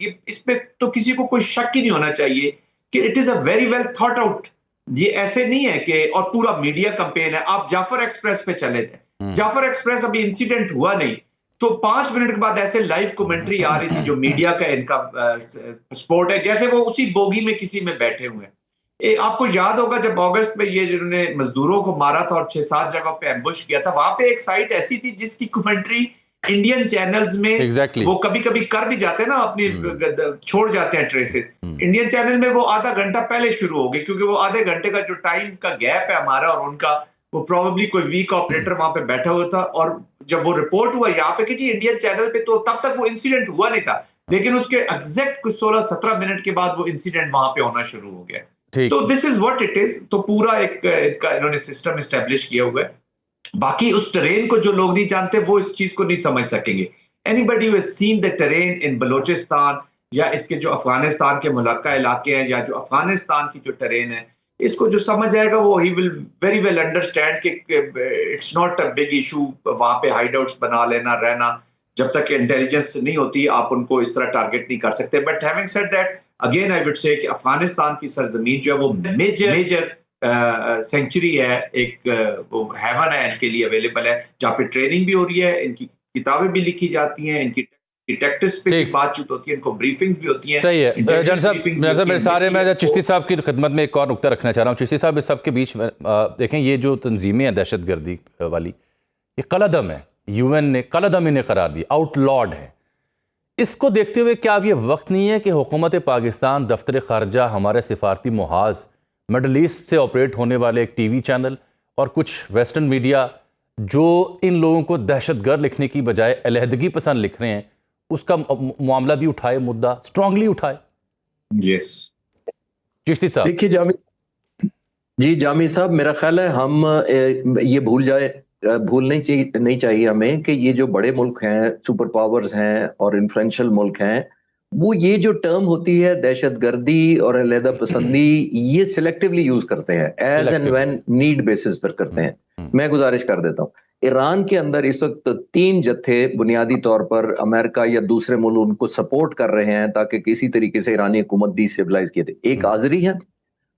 ये इस पे तो किसी को कोई शक ही नहीं होना चाहिए कि it is a very well thought out. ये ऐसे नहीं है कि और पूरा मीडिया कैंपेन है। आप जाफर एक्सप्रेस पे चले जाए, जाफर एक्सप्रेस अभी इंसिडेंट हुआ नहीं तो 5 मिनट के बाद ऐसे लाइव कमेंट्री आ रही थी जो मीडिया का इनका स्पोर्ट है, जैसे वो उसी बोगी में किसी में बैठे हुए हैं। आपको याद होगा जब अगस्त में ये जिन्होंने मजदूरों को मारा था और 6-7 जगह पे एम्बुश किया था, वहां पे एक साइट ऐसी थी जिसकी कमेंट्री इंडियन चैनल्स में वो कभी कभी कर भी जाते हैं ना, अपनी छोड़ जाते हैं ट्रेसेस। इंडियन चैनल में वो आधा घंटा पहले शुरू हो गई, क्योंकि वो आधे घंटे का जो टाइम का गैप है हमारा और उनका, वो प्रोबेबली कोई वीक ऑपरेटर वहां पे बैठा हुआ था। और जब वो रिपोर्ट हुआ यहाँ पे कि जी इंडियन चैनल पे, तो तब तक वो इंसिडेंट हुआ नहीं था, लेकिन उसके एग्जैक्ट कुछ 16-17 मिनट के बाद वो इंसिडेंट वहां पे होना शुरू हो गया। तो this is what it is. तो पूरा एक इन्होंने सिस्टम एस्टेब्लिश किया हुआ है। बाकी उस टेरेन को जो लोग नहीं जानते वो इस चीज को नहीं समझ सकेंगे। Anybody who has seen the terrain in Balochistan या इसके जो अफगानिस्तान के मुलक्का इलाके हैं या जो अफगानिस्तान की जो टेरेन है, इसको जो समझ आएगा वो he will very well understand कि it's not a big issue वहां पे हाइड आउट्स बना लेना रहना। जब तक इंटेलिजेंस नहीं होती आप उनको इस तरह टारगेट नहीं कर सकते। But having said that, again I would say कि अफगानिस्तान की सरजमीन जो है वो मेजर सेंचुरी है, एक वो हेवन है इनके लिए अवेलेबल है, जहाँ पे ट्रेनिंग भी हो रही है, इनकी किताबें भी लिखी जाती हैं, इनकी टैक्टिक्स पे भी बातचीत होती है, इनको ब्रीफिंग्स भी होती हैं। सही है जन साहब, मेरे सारे मैं चिश्ती साहब की खिदमत में एक और नुकता रखना चाह रहा हूँ। चिश्ती साहब, इस सब के बीच में देखें, ये जो तंजीमें हैं दहशतगर्दी वाली, ये कलअदम है, UN ने कलअदम इन्हें करार दिया, आउटलॉड है। इसको देखते हुए क्या अब ये वक्त नहीं है कि हुकूमत पाकिस्तान, दफ्तर खारजा, हमारे सिफारती मुहाज, मिडल ईस्ट से ऑपरेट होने वाले एक TV चैनल और कुछ वेस्टर्न मीडिया जो इन लोगों को दहशतगर्द लिखने की बजाय अलहदगी पसंद लिख रहे हैं, उसका मामला भी उठाए, मुद्दा स्ट्रांगली उठाए? यस चिश्ती साहब। देखिए जामी साहब, मेरा ख्याल है हम ये भूलना नहीं चाहिए हमें कि ये जो बड़े मुल्क हैं, सुपर पावर्स हैं और इन्फ्लुएंशियल मुल्क हैं, वो ये जो टर्म होती है दहशतगर्दी और अलहदा पसंदी, ये सिलेक्टिवली यूज करते हैं, as and when need basis पर करते हैं। मैं गुजारिश कर देता हूँ, ईरान के अंदर इस वक्त 3 जत्थे बुनियादी तौर पर अमेरिका या दूसरे मुल्क उनको सपोर्ट कर रहे हैं ताकि किसी तरीके से ईरानी हुकूमत डिस्टेबलाइज किए थे। एक आजरी है,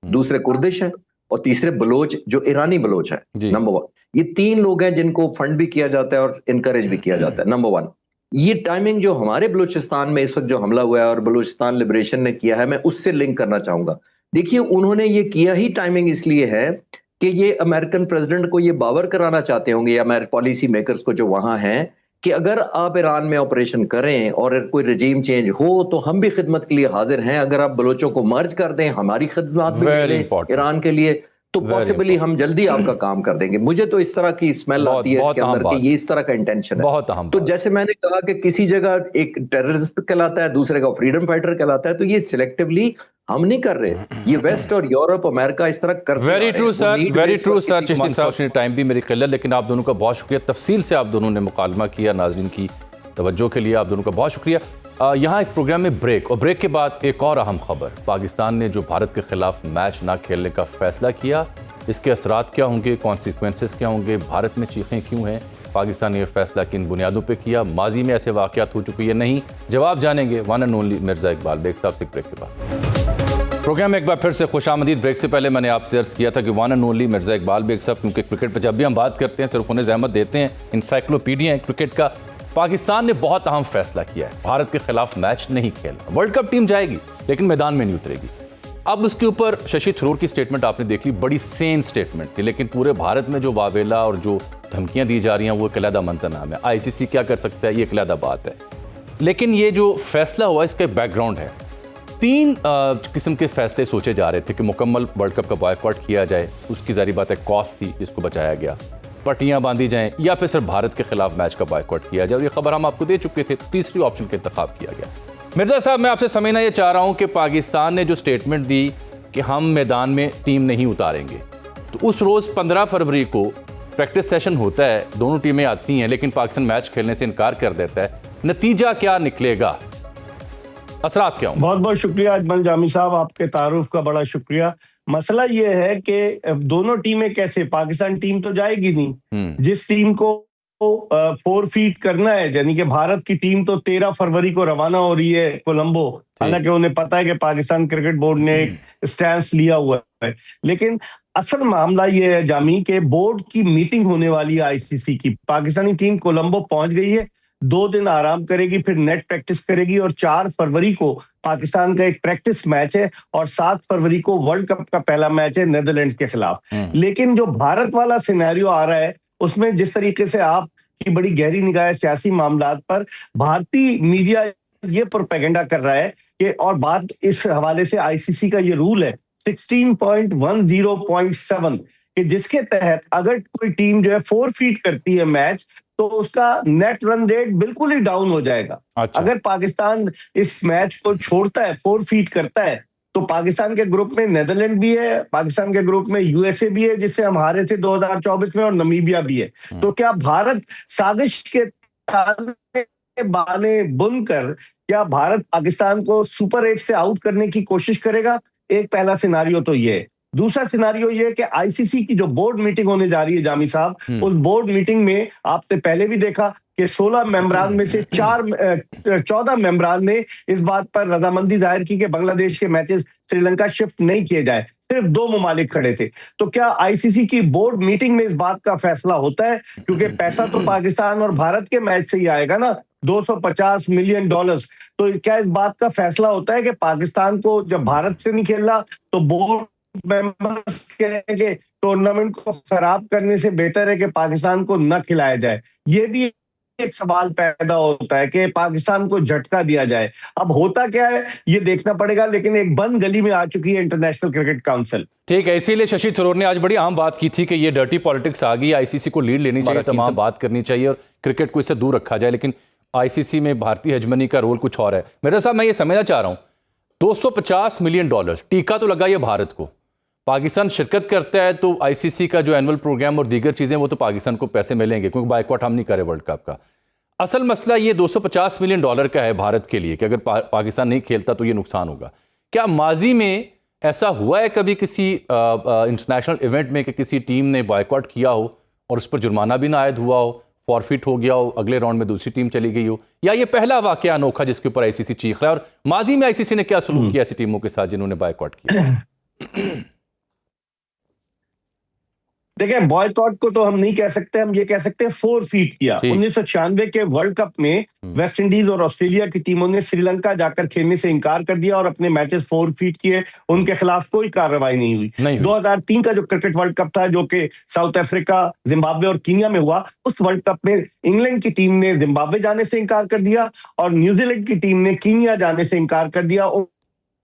दूसरे कुर्दिश है और तीसरे बलोच जो ईरानी बलोच है। नंबर 1, ये 3 लोग हैं जिनको फंड भी किया जाता है और इनकरेज भी किया जाता है। नंबर 1, ये टाइमिंग जो हमारे बलूचिस्तान में इस वक्त जो हमला हुआ है और बलूचिस्तान लिबरेशन ने किया है, मैं उससे लिंक करना चाहूंगा। देखिए, उन्होंने ये किया ही टाइमिंग इसलिए है कि ये अमेरिकन प्रेसिडेंट को ये बावर कराना चाहते होंगे या अमेरिकन पॉलिसी मेकर्स को जो वहां हैं, कि अगर आप ईरान में ऑपरेशन करें और कोई रजीम चेंज हो तो हम भी खिदमत के लिए हाजिर हैं। अगर आप बलोचों को मर्ज कर दें, हमारी खिदमत भी मिले ईरान के लिए, तो पॉसिबली हम जल्दी आपका काम कर देंगे। मुझे तो इस तरह की स्मेल आती है इसके अंदर कि ये इस तरह का इंटेंशन है। बहुत अहम। तो जैसे मैंने कहा कि किसी जगह एक टेररिस्ट कहलाता है, दूसरे का फ्रीडम फाइटर कहलाता है, तो ये सिलेक्टिवली हम नहीं कर रहे, ये वेस्ट और यूरोप, अमेरिका इस तरह कर। Very true sir, very true sir. Chishti साहब, टाइम भी मेरी किल्लत, लेकिन आप दोनों का बहुत शुक्रिया, तफसील से आप दोनों ने मुकालमा किया। नाज़रीन की तवज्जो के लिए आप दोनों का बहुत शुक्रिया। यहाँ एक प्रोग्राम में ब्रेक, और ब्रेक के बाद एक और अहम खबर, पाकिस्तान ने जो भारत के खिलाफ मैच ना खेलने का फैसला किया, इसके असरात क्या होंगे, कॉन्सिक्वेंसेस क्या होंगे, भारत में चीखें क्यों हैं, पाकिस्तान ने यह फैसला किन बुनियादों पे किया, माजी में ऐसे वाक़यात हो चुके हैं नहीं, जवाब जानेंगे one and only Mirza Iqbal Baig sahab से ब्रेक के बाद। प्रोग्राम में एक बार फिर से खुशामदीद। ब्रेक से पहले मैंने आपसे अर्ज़ किया था कि one and only Mirza Iqbal Baig sahab, क्योंकि क्रिकेट पर जब भी हम बात करते हैं सिर्फ उन्हें ज़हमत देते हैं, इंसाइक्लोपीडिया है क्रिकेट का। पाकिस्तान ने बहुत अहम फैसला किया है, भारत के खिलाफ मैच नहीं खेलना। वर्ल्ड कप टीम जाएगी लेकिन मैदान में नहीं उतरेगी। अब उसके ऊपर शशि थरूर की स्टेटमेंट आपने देख ली, बड़ी सेन स्टेटमेंट थी, लेकिन पूरे भारत में जो वावेला और जो धमकियां दी जा रही हैं वो एक अलहदा मंजरनामा है। ICC क्या कर सकता है, ये एक अलहदा बात है। लेकिन ये जो फैसला हुआ इसका एक बैकग्राउंड है। 3 किस्म के फैसले सोचे जा रहे थे कि मुकम्मल वर्ल्ड कप का बॉयकॉट किया जाए, उसकी ज़ाहिर बात है कॉस्ट थी जिसको बचाया गया। पट्टियां बांधी जाएं या फिर सिर्फ भारत के खिलाफ मैच का बॉयकॉट किया जाए। और ये खबर हम आपको दे चुके थे, तीसरी ऑप्शन का इंतखाब किया गया। मिर्जा साहब, मैं आपसे समझना ये चाह रहा हूं कि पाकिस्तान ने जो स्टेटमेंट दी कि हम मैदान में टीम नहीं उतारेंगे, तो उस रोज़ 15 फरवरी को प्रैक्टिस सेशन होता है, दोनों टीमें आती हैं, लेकिन पाकिस्तान मैच खेलने से इनकार कर देता है। नतीजा क्या निकलेगा, असरात क्या होंगे? बहुत बहुत शुक्रिया अजमल जामी साहब, आपके तारुफ का बड़ा शुक्रिया। मसला ये है कि दोनों टीमें कैसे, पाकिस्तान टीम तो जाएगी नहीं। जिस टीम को 4 फीट करना है, यानी कि भारत की टीम तो 13 फरवरी को रवाना हो रही है कोलंबो, हालांकि उन्हें पता है कि पाकिस्तान क्रिकेट बोर्ड ने एक स्टैंस लिया हुआ है, लेकिन असल मामला ये है जामी के बोर्ड की मीटिंग होने वाली है आईसीसी की। पाकिस्तानी टीम कोलंबो पहुंच गई है, 2 दिन आराम करेगी, फिर नेट प्रैक्टिस करेगी और 4 फरवरी को पाकिस्तान का एक प्रैक्टिस मैच है और 7 फरवरी को वर्ल्ड कप का पहला मैच है नेदरलैंड्स के खिलाफ। लेकिन जो भारत वाला सिनेरियो आ रहा है उसमें जिस तरीके से आपकी बड़ी गहरी निगाह है सियासी मामलात पर, भारतीय मीडिया ये प्रोपेगेंडा कर रहा है कि, और बात इस हवाले से आईसीसी का ये रूल है 16.10.7 कि जिसके तहत अगर कोई टीम जो है 4 फीट करती है मैच तो उसका नेट रन रेट बिल्कुल ही डाउन हो जाएगा। अच्छा। अगर पाकिस्तान इस मैच को छोड़ता है, 4 फीट करता है, तो पाकिस्तान के ग्रुप में नेदरलैंड भी है, पाकिस्तान के ग्रुप में यूएसए भी है जिससे हम हारे थे 2024 में, और नमीबिया भी है। तो क्या भारत साजिश के बहाने बुनकर क्या भारत पाकिस्तान को सुपर 8 से आउट करने की कोशिश करेगा? एक पहला सिनारियो तो ये है। दूसरा सिनारियो ये है कि आईसीसी की जो बोर्ड मीटिंग होने जा रही है जामी साहब, उस बोर्ड मीटिंग में आपने पहले भी देखा कि 16 मेंबरान में से 14 मेंबरान ने इस बात पर रजामंदी जाहिर की कि बांग्लादेश के मैचेस श्रीलंका शिफ्ट नहीं किए जाए, सिर्फ 2 ममालिक खड़े थे। तो क्या आईसीसी की बोर्ड मीटिंग में इस बात का फैसला होता है? क्योंकि पैसा तो पाकिस्तान और भारत के मैच से ही आएगा ना, $250 मिलियन। तो क्या इस बात का फैसला होता है कि पाकिस्तान को जब भारत से नहीं खेलना तो बोर्ड मेंबर्स कहेंगे टूर्नामेंट को खराब करने से बेहतर है कि पाकिस्तान को न खिलाया जाए? ये भी एक सवाल पैदा होता है कि पाकिस्तान को झटका दिया जाए। अब होता क्या है ये देखना पड़ेगा, लेकिन एक बंद गली में आ चुकी है इंटरनेशनल क्रिकेट काउंसिल। ठीक है, इसीलिए शशि थरूर ने आज बड़ी आम बात की थी कि ये डर्टी पॉलिटिक्स आ गई, आईसीसी को लीड लेनी चाहिए, तमाम बात करनी चाहिए और क्रिकेट को इससे दूर रखा जाए। लेकिन आईसीसी में भारतीय हेजमनी का रोल कुछ और है। मेरा साहब, मैं ये समझना चाह रहा हूँ, $250 मिलियन टीका तो लगा ये भारत को, पाकिस्तान शिरकत करता है तो आईसीसी का जो एनुअल प्रोग्राम और दीगर चीज़ें वो तो पाकिस्तान को पैसे मिलेंगे क्योंकि बाइकआउट हम नहीं करे वर्ल्ड कप का। असल मसला ये $250 मिलियन का है भारत के लिए कि अगर पाकिस्तान नहीं खेलता तो ये नुकसान होगा। क्या माजी में ऐसा हुआ है कभी किसी इंटरनेशनल इवेंट में कि किसी टीम ने बाइकआउट किया हो और उस पर जुर्माना भी ना आयद हुआ हो, फॉरफिट हो गया हो, अगले राउंड में दूसरी टीम चली गई हो, या ये पहला वाकया अनोखा जिसके ऊपर आईसीसी चीख रहा है? और माजी में आईसीसी ने क्या सलूक किया ऐसी टीमों के साथ जिन्होंने बाइकआउट किया? देखिए, बॉयकॉट को तो हम नहीं कह सकते, हम ये कह सकते हैं 4 फीट किया। 1996 के वर्ल्ड कप में वेस्ट इंडीज और ऑस्ट्रेलिया की टीमों ने श्रीलंका जाकर खेलने से इनकार कर दिया और अपने मैचेस 4 फीट किए, उनके खिलाफ कोई कार्रवाई नहीं हुई। 2003 का जो क्रिकेट वर्ल्ड कप था जो कि साउथ अफ्रीका, जिम्बाब्वे और कीनिया में हुआ, उस वर्ल्ड कप में इंग्लैंड की टीम ने जिम्बाब्वे जाने से इनकार कर दिया और न्यूजीलैंड की टीम ने कीनिया जाने से इनकार कर दिया।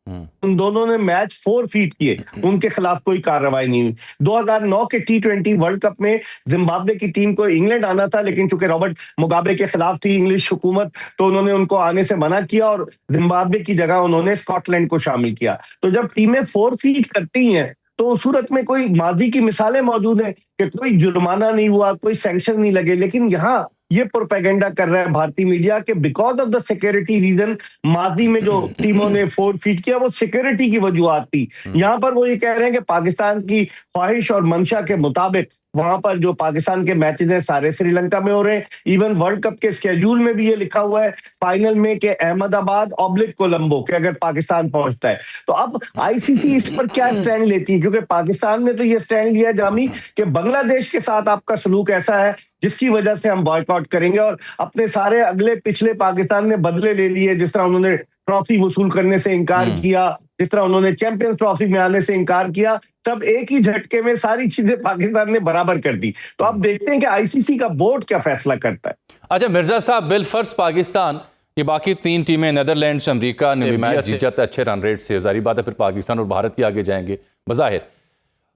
उन दोनों ने मैच 4 फीट किए, उनके खिलाफ कोई कार्रवाई नहीं हुई। 2009 के T20 वर्ल्ड कप में जिम्बाब्वे की टीम को इंग्लैंड आना था, लेकिन चूंकि रॉबर्ट मुगाबे के खिलाफ थी इंग्लिश हुकूमत, तो उन्होंने उनको आने से मना किया और जिम्बाब्वे की जगह उन्होंने स्कॉटलैंड को शामिल किया। तो जब टीमें 4 फीट करती हैं तो उस सूरत में कोई माजी की मिसालें मौजूद हैं कि कोई जुर्माना नहीं हुआ, कोई सैंक्शन नहीं लगे, लेकिन यहाँ ये प्रोपेगेंडा कर रहा है भारतीय मीडिया कि because of the security reason माजी में जो टीमों ने 4 फीट किया वो सिक्योरिटी की वजूहत थी। यहाँ पर वो ये कह रहे हैं कि पाकिस्तान की ख्वाहिश और मंशा के मुताबिक वहां पर जो पाकिस्तान के मैचेस हैं सारे श्रीलंका में हो रहे हैं। इवन वर्ल्ड कप के स्केड्यूल में भी ये लिखा हुआ है फाइनल में कि अहमदाबाद ऑब्लिक कोलंबो के अगर पाकिस्तान पहुंचता है। तो अब आईसीसी इस पर क्या स्टैंड लेती है, क्योंकि पाकिस्तान ने तो ये स्टैंड लिया जामी कि बांग्लादेश के साथ आपका सलूक ऐसा है जिसकी वजह से हम बॉयकॉट करेंगे और अपने सारे अगले पिछले पाकिस्तान ने बदले ले लिए, जिस तरह उन्होंने ट्रॉफी वसूल करने से इनकार किया, जिस तरह उन्होंने चैंपियंस ट्रॉफी में आने से इनकार किया, सब एक ही झटके में सारी चीजें पाकिस्तान ने बराबर कर दी। तो अब देखते हैं कि आईसीसी का बोर्ड क्या फैसला करता है। अच्छा मिर्जा साहब, बिलफर्ज पाकिस्तान ये बाकी 3 टीमें नेदरलैंड्स, अमेरिका, नामीबिया जीत जाता है अच्छे रन रेट से, जारी बात है फिर पाकिस्तान और भारत ही आगे जाएंगे बज़ाहिर।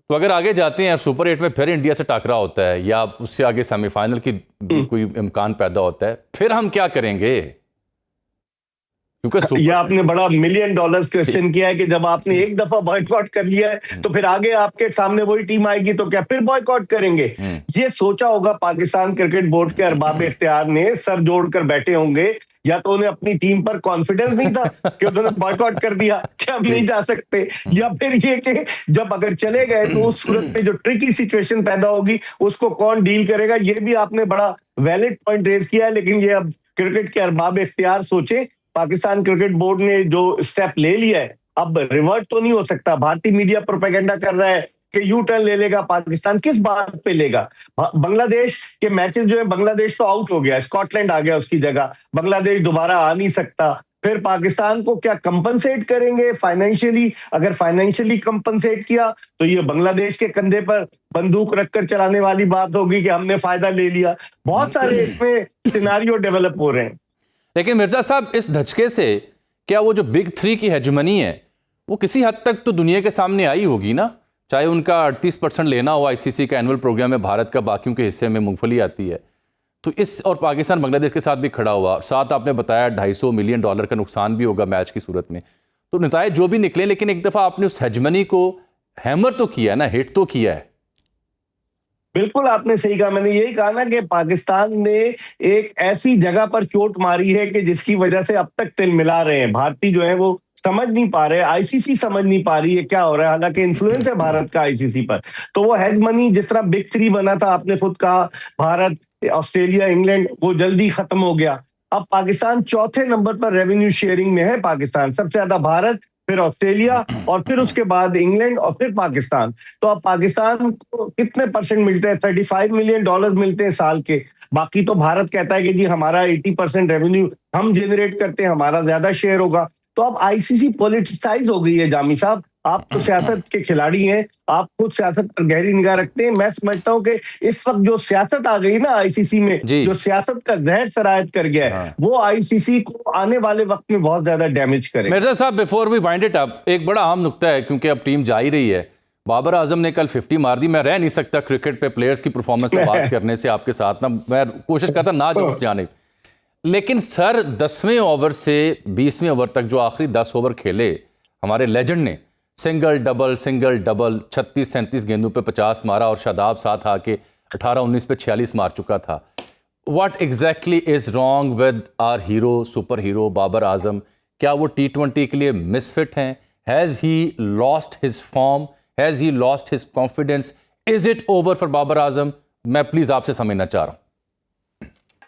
तो अगर आगे जाते हैं सुपर 8 में फिर इंडिया से टकरा होता है या उससे आगे सेमीफाइनल की कोई इम्कान पैदा होता है, फिर हम क्या करेंगे? क्योंकि ये आपने बड़ा $1 मिलियन क्वेश्चन किया है कि जब आपने एक दफा बॉयकॉट कर लिया है तो फिर आगे आपके सामने वही टीम आएगी तो क्या फिर बॉयकॉट करेंगे? ये सोचा होगा पाकिस्तान क्रिकेट बोर्ड के अरबाब इख्तियार ने, सर जोड़कर बैठे होंगे, या तो उन्हें अपनी टीम पर कॉन्फिडेंस नहीं था कि उन्होंने बॉयकॉट कर दिया कि हम नहीं जा सकते, या फिर ये कि जब अगर चले गए तो उस सूरत में जो ट्रिकी सिचुएशन पैदा होगी उसको कौन डील करेगा। ये भी आपने बड़ा वैलिड पॉइंट रेज किया है, लेकिन ये अब क्रिकेट के अरबाब इख्तियार सोचे। पाकिस्तान क्रिकेट बोर्ड ने जो स्टेप ले लिया है अब रिवर्ट तो नहीं हो सकता। भारतीय मीडिया प्रोपेगेंडा कर रहा है कि यू टर्न ले लेगा पाकिस्तान, किस बात पे लेगा? बांग्लादेश के मैचेस जो है, बांग्लादेश तो आउट हो गया, स्कॉटलैंड आ गया उसकी जगह, बांग्लादेश दोबारा आ नहीं सकता। फिर पाकिस्तान को क्या कंपनसेट करेंगे फाइनेंशियली? अगर फाइनेंशियली कंपनसेट किया तो ये बांग्लादेश के कंधे पर बंदूक रखकर चलाने वाली बात होगी कि हमने फायदा ले लिया। बहुत सारे इसमें सिनेरियो डेवलप हो रहे हैं। लेकिन मिर्जा साहब, इस धचके से क्या वो जो बिग 3 की हेजमनी है वो किसी हद तक तो दुनिया के सामने आई होगी ना? चाहे उनका 38% लेना हो आईसीसी का एनुअल प्रोग्राम में, भारत का बाकियों के हिस्से में मूंगफली आती है, तो इस और पाकिस्तान बांग्लादेश के साथ भी खड़ा हुआ, साथ आपने बताया $250 मिलियन का नुकसान भी होगा मैच की सूरत में। तो नतायज जो भी निकले, लेकिन एक दफ़ा आपने उस हेजमनी को हैमर तो किया है ना, हिट तो किया है। बिल्कुल आपने सही कहा। मैंने यही कहा ना कि पाकिस्तान ने एक ऐसी जगह पर चोट मारी है कि जिसकी वजह से अब तक तिल मिला रहे हैं। भारतीय जो है वो समझ नहीं पा रहे, आईसीसी समझ नहीं पा रही है क्या हो रहा है, हालांकि इन्फ्लुएंस है भारत का आईसीसी पर। तो वो हेज मनी जिस तरह बिग 3 बना था, आपने खुद कहा भारत, ऑस्ट्रेलिया, इंग्लैंड, वो जल्दी खत्म हो गया। अब पाकिस्तान चौथे नंबर पर रेवेन्यू शेयरिंग में है। पाकिस्तान सबसे ज्यादा भारत, फिर ऑस्ट्रेलिया, और फिर उसके बाद इंग्लैंड, और फिर पाकिस्तान। तो अब पाकिस्तान को कितने परसेंट मिलते हैं? $35 मिलियन मिलते हैं साल के। बाकी तो भारत कहता है कि जी हमारा 80% रेवेन्यू हम जनरेट करते हैं, हमारा ज्यादा शेयर होगा। तो अब आईसीसी पॉलिटिसाइज हो गई है। जामी साहब, आप तो सियासत के खिलाड़ी हैं, आप खुद सियासत पर गहरी निगाह रखते हैं। मैं समझता हूं कि इस वक्त जो सियासत आ गई ना आईसीसी में, जो सियासत का जहर सरायत कर गया है, वो आईसीसी को आने वाले वक्त में बहुत ज्यादा डैमेज करेगा। Mirza sahab, before we wind it up, एक बड़ा अहम नुक्ता है, क्योंकि अब टीम जा ही रही है। बाबर आजम ने कल 50 मार दी। मैं रह नहीं सकता क्रिकेट पे प्लेयर्स की परफॉर्मेंस पर बात करने से आपके साथ, ना मैं कोशिश करता ना जो उस जाने, लेकिन सर 10वें ओवर से 20वें ओवर तक जो आखिरी 10 ओवर खेले हमारे लेजेंड ने, सिंगल डबल 36-37 गेंदों पे 50 मारा, और शादाब साथ आके 18-19 पे 46 मार चुका था। What exactly is wrong with our hero, super hero Babar Azam? क्या वो T20 के लिए मिसफिट हैं? Has he lost his form? Has he lost his confidence? Is it over for Babar Azam? मैं प्लीज आपसे समझना चाह रहा हूं।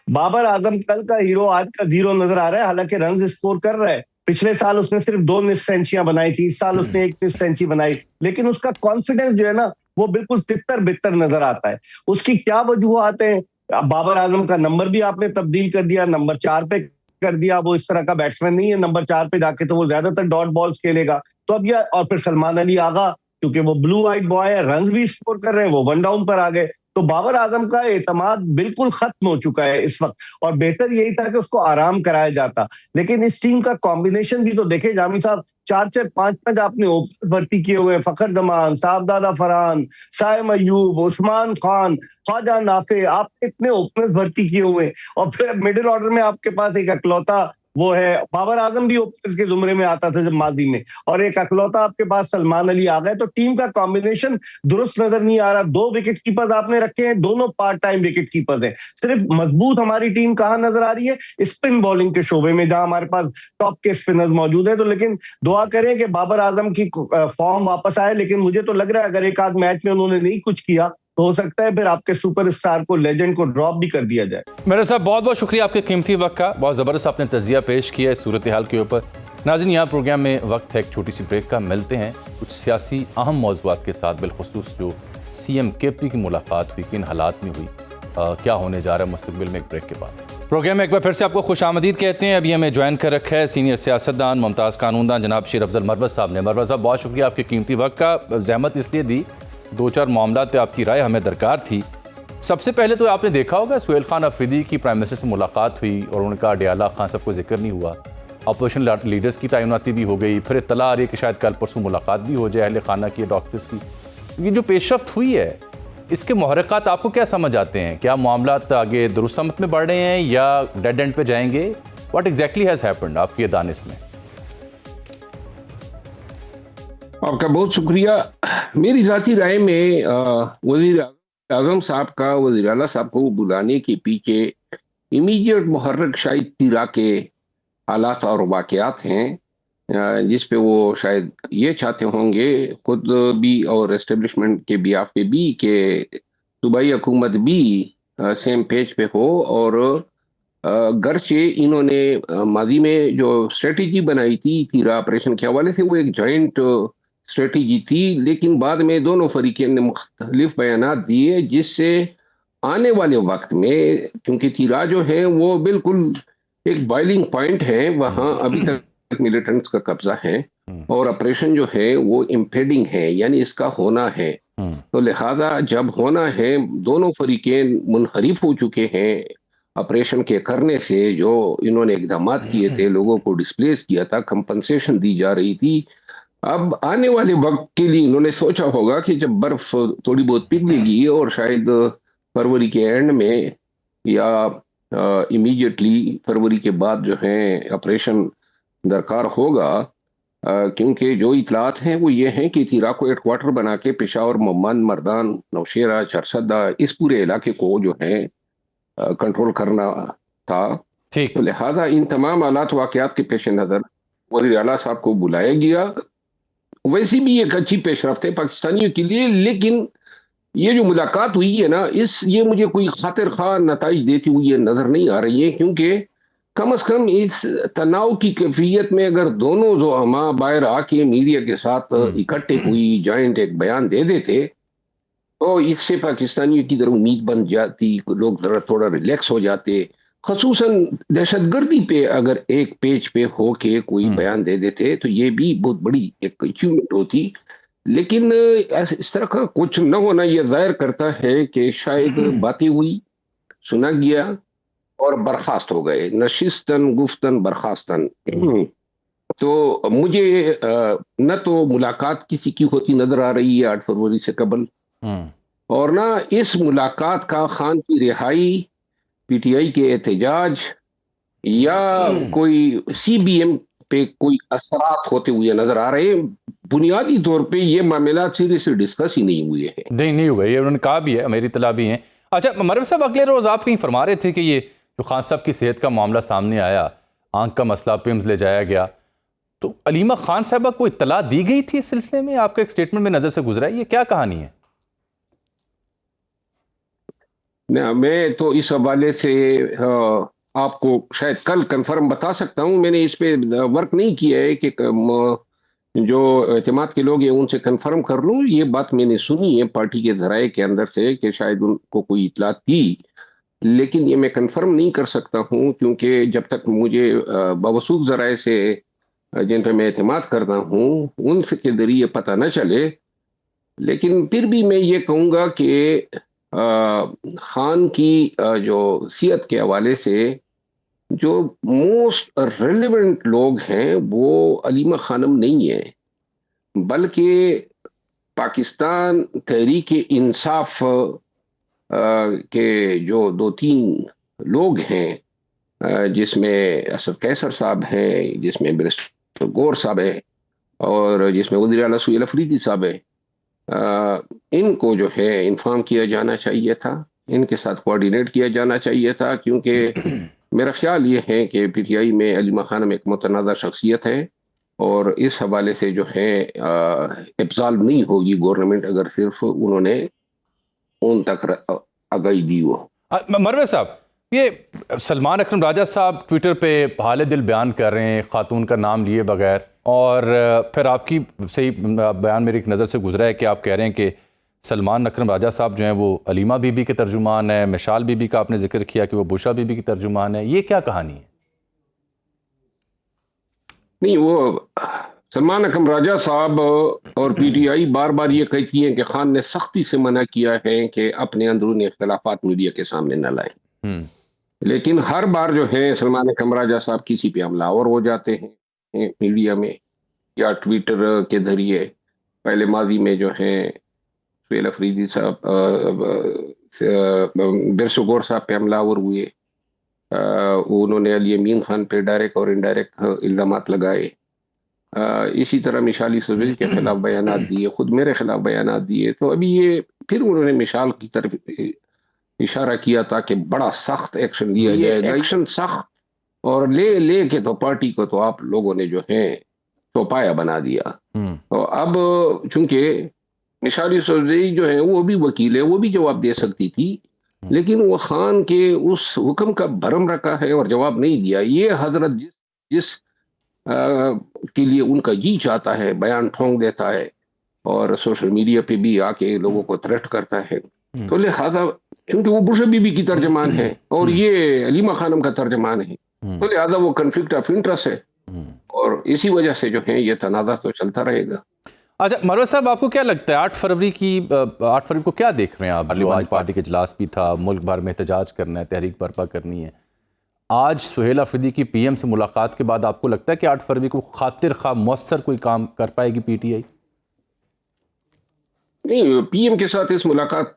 बाबर आजम कल का हीरो आज का जीरो नजर आ रहा है। हालांकि रन स्कोर कर रहा है। पिछले साल उसने सिर्फ 2 मिस सेंचुरियां बनाई थी, इस साल उसने 1 मिस सेंचुरी बनाई, लेकिन उसका कॉन्फिडेंस जो है ना वो बिल्कुल तितर बितर नजर आता है। उसकी क्या वजूहात है? बाबर आजम का नंबर भी आपने तब्दील कर दिया, नंबर 4 पे कर दिया। वो इस तरह का बैट्समैन नहीं है, नंबर 4 पे जाके तो वो ज्यादातर डॉट बॉल्स खेलेगा। तो अब यह, और फिर सलमान अली आगा, क्योंकि वो ब्लू आइट बॉय है, रन भी स्कोर कर रहे हैं, वो 1 डाउन पर आ गए। तो बाबर आजम का एतमाद बिल्कुल खत्म हो चुका है इस वक्त, और बेहतर यही था कि उसको आराम कराया जाता। लेकिन इस टीम का कॉम्बिनेशन भी तो देखे जामी साहब, 4-4, 5-5 आपने ओपनर भर्ती किए हुए हैं। फखर जमान, साहबजादा फरहान, साइम अयूब, उस्मान खान, ख्वाजा नाफे, आपने इतने ओपनर्स भर्ती किए हुए हैं। और फिर मिडिल ऑर्डर में आपके पास एक अकलौता वो है, बाबर आजम भी ओपनर्स के जुमरे में आता था जब माजी में, और एक अकलौता आपके पास सलमान अली आ गए। तो टीम का कॉम्बिनेशन दुरुस्त नजर नहीं आ रहा। 2 विकेट कीपर्स आपने रखे हैं, दोनों पार्ट टाइम विकेट कीपर्स हैं। सिर्फ मजबूत हमारी टीम कहां नजर आ रही है? स्पिन बॉलिंग के शोबे में, जहां हमारे पास टॉप के स्पिनर्स मौजूद है। तो लेकिन दुआ करें कि बाबर आजम की फॉर्म वापस आए। लेकिन मुझे तो लग रहा है अगर एक आध मैच में उन्होंने नहीं कुछ किया तो हो सकता है फिर आपके सुपरस्टार को, लेजेंड को ड्रॉप भी कर दिया जाए। मेरे साहब, बहुत बहुत शुक्रिया आपके कीमती वक्त का। बहुत ज़बरदस्त आपने तजिया पेश किया है सूरत हाल के ऊपर। नाज़रीन, यहाँ प्रोग्राम में वक्त है एक छोटी सी ब्रेक का। मिलते हैं कुछ सियासी अहम मौज़ूआत के साथ, बिलखुसूस जो CM KP की मुलाकात हुई, किन हालात में हुई, क्या होने जा रहा है मुस्तकबिल में, एक ब्रेक के बाद। प्रोग्राम में एक बार फिर से आपको खुशामदीद कहते हैं। अभी हमें ज्वाइन कर रखा है सीनियर सियासतदान, मुमताज़ कानूनदान जनाब शेर अफजल मरवत साहब ने। मरवत साहब, बहुत शुक्रिया आपके कीमती वक्त का। ज़हमत इसलिए दी, 2-4 मामलात पे आपकी राय हमें दरकार थी। सबसे पहले तो आपने देखा होगा सुहेल खान अफरीदी की प्राइम मिनिस्टर से मुलाकात हुई और उनका अडियाला खान साहब को जिक्र नहीं हुआ। अपोजिशन लीडर्स की तैनाती भी हो गई। फिर इत्तला आ रही है कि शायद कल परसों मुलाकात भी हो जाए अहले खाना की, डॉक्टर्स की। ये जो पेशरफ्त हुई है इसके मुहर्रिकात आपको क्या समझ आते हैं? क्या मामला आगे दुरुस्त समत में बढ़ रहे हैं या डेड एंड पे जाएंगे? व्हाट एग्जैक्टली हैज़ हैपेंड आपकी दानिश में? आपका बहुत शुक्रिया। मेरी ज़ाती राय में वज़ीर आज़म साहब का वज़ीर आला साहब को बुलाने के पीछे इमीडिएट मुहर्रिक शायद तिरा के हालात और वाक़यात हैं, जिस पे वो शायद ये चाहते होंगे खुद भी और एस्टेब्लिशमेंट के बिहाफ पे भी कि सूबाई हुकूमत भी सेम पेज पे हो। और गर्चे इन्होंने माजी में जो स्ट्रेटजी बनाई थी तिरा ऑपरेशन के हवाले से वो एक जॉइंट स्ट्रेटजी थी, लेकिन बाद में दोनों फरीकें ने मुख्तलिफ बयानात दिए, जिससे आने वाले वक्त में, क्योंकि तिरा जो है वो बिल्कुल एक बॉइलिंग पॉइंट है, वहाँ अभी तक मिलिटेंट्स का कब्जा है और ऑपरेशन जो है वो इम्पेडिंग है, यानी इसका होना है। तो लिहाजा जब होना है, दोनों फरीकें मुनहरिफ हो चुके हैं ऑपरेशन के करने से। जो इन्होंने इकदाम किए थे, लोगों को डिस्प्लेस किया था, कंपनसेशन दी जा रही थी। अब आने वाले वक्त के लिए इन्होंने सोचा होगा कि जब बर्फ थोड़ी बहुत पिघलेगी और शायद फरवरी के एंड में या इमीडिएटली फरवरी के बाद जो है ऑपरेशन दरकार होगा, क्योंकि जो इतलात हैं वो ये हैं कि तिरा को हेडक्वार्टर बना के पेशावर, मोहम्मद, मर्दान, नौशेरा, चरसदा, इस पूरे इलाके को जो है कंट्रोल करना था। ठीक। तो लिहाजा इन तमाम हालात वाक़यात के पेश नज़र वज़ीर आला साहब को बुलाया गया। वैसे भी एक अच्छी पेशरफ्त है पाकिस्तानियों के लिए, लेकिन ये जो मुलाकात हुई है ना, ये मुझे कोई खातिर खा नताइज देती हुई नजर नहीं आ रही है, क्योंकि कम से कम इस तनाव की कैफियत में अगर दोनों जो अमा बाहर आके मीडिया के साथ इकट्ठे हुई जॉइंट एक बयान दे देते, तो इससे पाकिस्तानियों की तरफ उम्मीद बन जाती, लोग जरा थोड़ा रिलैक्स हो जाते। खसूसन दहशतगर्दी पे अगर एक पेज पे हो के कोई बयान दे देते तो ये भी बहुत बड़ी एक अचीवमेंट होती, लेकिन इस तरह का कुछ न होना यह जाहिर करता है कि शायद बातें हुई, सुना गया और बर्खास्त हो गए, नशिस्तन गुफ्तन बर्खास्तन। तो मुझे न तो मुलाकात किसी की होती नजर आ रही है 8 फरवरी से कबल, और ना इस मुलाकात का खान की रिहाई, पीटीआई के एहतजाज या कोई सीबीएम पे कोई असरात होते हुए नजर आ रहे हैं। बुनियादी तौर पे ये मामला सीरियसली डिस्कस ही नहीं हुए हैं। नहीं हुए, ये उन्होंने कहा भी है, मेरी इत्तला भी है। अच्छा मरहब साहब, अगले रोज आप कहीं फरमा रहे थे कि ये जो खान साहब की सेहत का मामला सामने आया, आंख का मसला, पिम्स ले जाया गया, तो अलीमा खान साहबा को इत्तला दी गई थी इस सिलसिले में? आपका एक स्टेटमेंट में नजर से गुजरा है, ये क्या कहानी है? मैं तो इस हवाले से आपको शायद कल कंफर्म बता सकता हूं। मैंने इस पे वर्क नहीं किया है कि जो एतमाद के लोग हैं उनसे कंफर्म कर लूं। ये बात मैंने सुनी है पार्टी के जराए के अंदर से कि शायद उनको कोई इतला थी, लेकिन ये मैं कंफर्म नहीं कर सकता हूं, क्योंकि जब तक मुझे बावसूख जराए से जिन पे मैं एतमाद करता हूं उनसे के जरिए पता न चले। लेकिन फिर भी मैं ये कहूँगा कि खान की जो सियत के हवाले से जो मोस्ट रेलेवेंट लोग हैं वो अलीमा खानम नहीं है, बल्कि पाकिस्तान तहरीक इंसाफ के जो 2-3 लोग हैं, जिसमें असद कैसर साहब हैं, जिसमें बैरिस्टर गौर साहब हैं और जिसमें वज़ीर आला सुहेल अफरीदी साहब हैं, इनको जो है इन्फॉर्म किया जाना चाहिए था, इनके साथ कोऑर्डिनेट किया जाना चाहिए था, क्योंकि मेरा ख्याल ये है कि पीटीआई में अलीमा खानम एक मुतनाज़ा शख्सियत है और इस हवाले से जो है एब्जॉल्व नहीं होगी गवर्नमेंट अगर सिर्फ उन्होंने उन तक आगाही दी हो। मरवे साहब, ये सलमान अकरम राजा साहब ट्विटर पे हाल दिल बयान कर रहे हैं खातून का नाम लिए बगैर, और फिर आपकी सही बयान मेरी एक नज़र से गुजरा है कि आप कह रहे हैं कि सलमान अकरम राजा साहब जो हैं वो अलीमा बीबी के तर्जुमान है, मिशाल बीबी का आपने जिक्र किया कि वो बुशरा बीबी की तर्जुमान है। ये क्या कहानी है? नहीं, वो सलमान अकरम राजा साहब और पीटीआई बार बार ये कहती है कि खान ने सख्ती से मना किया है कि अपने अंदरूनी इख्तलाफात मीडिया के सामने न लाए, लेकिन हर बार जो है सलमान अकरम राजा साहब किसी पे हमलावर हो जाते हैं मीडिया में या ट्विटर के जरिए। पहले माजी में जो है सुहेल अफरीदी साहब, बिरसुगौर साहब पे हमलावर हुए, उन्होंने अली अमीन खान पे डायरेक्ट और इनडायरेक्ट इल्जामात लगाए। इसी तरह मिशाल यूसुफजई के खिलाफ बयानात दिए, खुद मेरे खिलाफ बयानात दिए। तो अभी ये फिर उन्होंने मिशाल की तरफ इशारा किया था कि बड़ा सख्त एक्शन लिया जाएगा। एक्शन सख्त और ले के तो पार्टी को तो आप लोगों ने जो है चौपाया बना दिया। तो अब चूंकि मिशाल यूसुफजई जो है वो भी वकील है, वो भी जवाब दे सकती थी, लेकिन वो खान के उस हुक्म का भरम रखा है और जवाब नहीं दिया। ये हजरत जिस के लिए उनका जी चाहता है बयान ठोंक देता है और सोशल मीडिया पे भी आके लोगों को थ्रेट करता है। तो लिहाजा क्योंकि वो बुश बीबी की तर्जमान है और ये अलीमा खानम का तर्जमान है, तो लिहाजा वो कन्फ्लिक्ट ऑफ इंटरेस्ट है और इसी वजह से जो है ये तनाज़ा तो चलता रहेगा। अच्छा मरवत साहब, आपको क्या लगता है 8 फरवरी को क्या देख रहे हैं आप? जो आज पार्टी का इजलास भी था, मुल्क भर में एहतजाज करना है, तहरीक बर्पा करनी है। आज सुहेल अफरीदी की पीएम से मुलाकात के बाद आपको लगता है कि 8 फरवरी को खातिर खा मौसर कोई काम कर पाएगी पीटीआई? नहीं, पीएम के साथ इस मुलाकात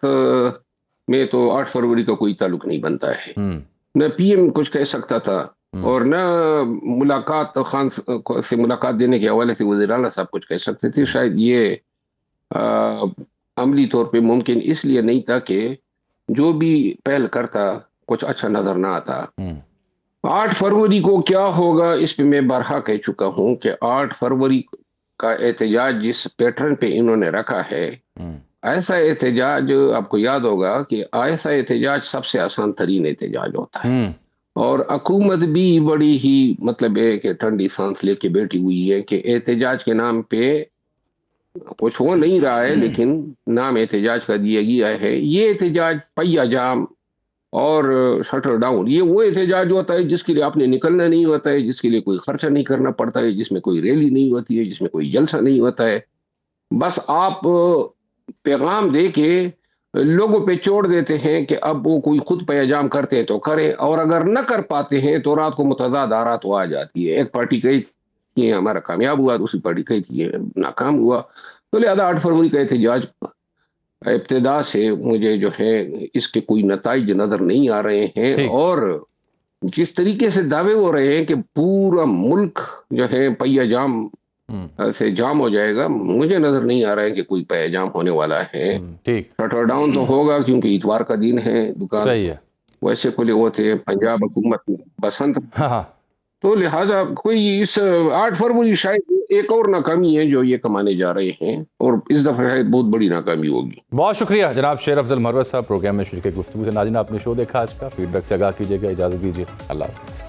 में तो 8 फरवरी का कोई ताल्लुक नहीं बनता है। न पीएम कुछ कह सकता था और न मुलाकात खान से मुलाकात देने के हवाले से वज़ीर आला साहब कुछ कह सकते थे। शायद ये अमली तौर पे मुमकिन इसलिए नहीं था कि जो भी पहल करता कुछ अच्छा नजर ना आता। 8 फरवरी को क्या होगा इस पे मैं बारहा कह चुका हूं कि 8 फरवरी का एहतजाज जिस पैटर्न पे इन्होंने रखा है, ऐसा एहतजाज आपको याद होगा कि ऐसा एहतजाज सबसे आसान तरीन एहतजाज होता है और हुकूमत भी बड़ी ही मतलब है कि ठंडी सांस लेके बैठी हुई है कि एहतजाज के नाम पे कुछ हो नहीं रहा है, लेकिन नाम एहतजाज का दिया गया है। ये एहतजाज पहिया जाम और शटर डाउन, ये वो एहतजाज होता है जिसके लिए आपने निकलना नहीं होता है, जिसके लिए कोई खर्चा नहीं करना पड़ता है, जिसमें कोई रैली नहीं होती है, जिसमें कोई जलसा नहीं होता है। बस आप पैगाम दे के लोगों पे छोड़ देते हैं कि अब वो कोई खुद पैजाम करते हैं तो करें, और अगर न कर पाते हैं तो रात को मुतज़ाद आरात तो आ जाती है। एक पार्टी कही थी हमारा कामयाब हुआ, दूसरी पार्टी कही थी नाकाम हुआ। तो लिहाजा 8 फरवरी का एहतजाज इब्तिदा से मुझे जो है इसके कोई नताइज नजर नहीं आ रहे हैं और जिस तरीके से दावे हो रहे हैं कि पूरा मुल्क जो है पहिया जाम से जाम हो जाएगा, मुझे नजर नहीं आ रहा है कि कोई पहिया जाम होने वाला है। ठीक, शटर डाउन तो होगा क्योंकि इतवार का दिन है, दुकान सही है, वैसे खुले होते हैं। पंजाब हुकूमत बसंत, तो लिहाजा कोई इस 8 फरवरी शायद एक और नाकामी है जो ये कमाने जा रहे हैं और इस दफा शायद बहुत बड़ी नाकामी होगी। बहुत शुक्रिया जनाब शेर अफजल मरवत साहब, प्रोग्राम में शरीक गुफ्तगू से। नाज़रीन, आपने शो देखा आज का, फीडबैक से आगाह कीजिएगा। इजाज़त दीजिए, अल्लाह।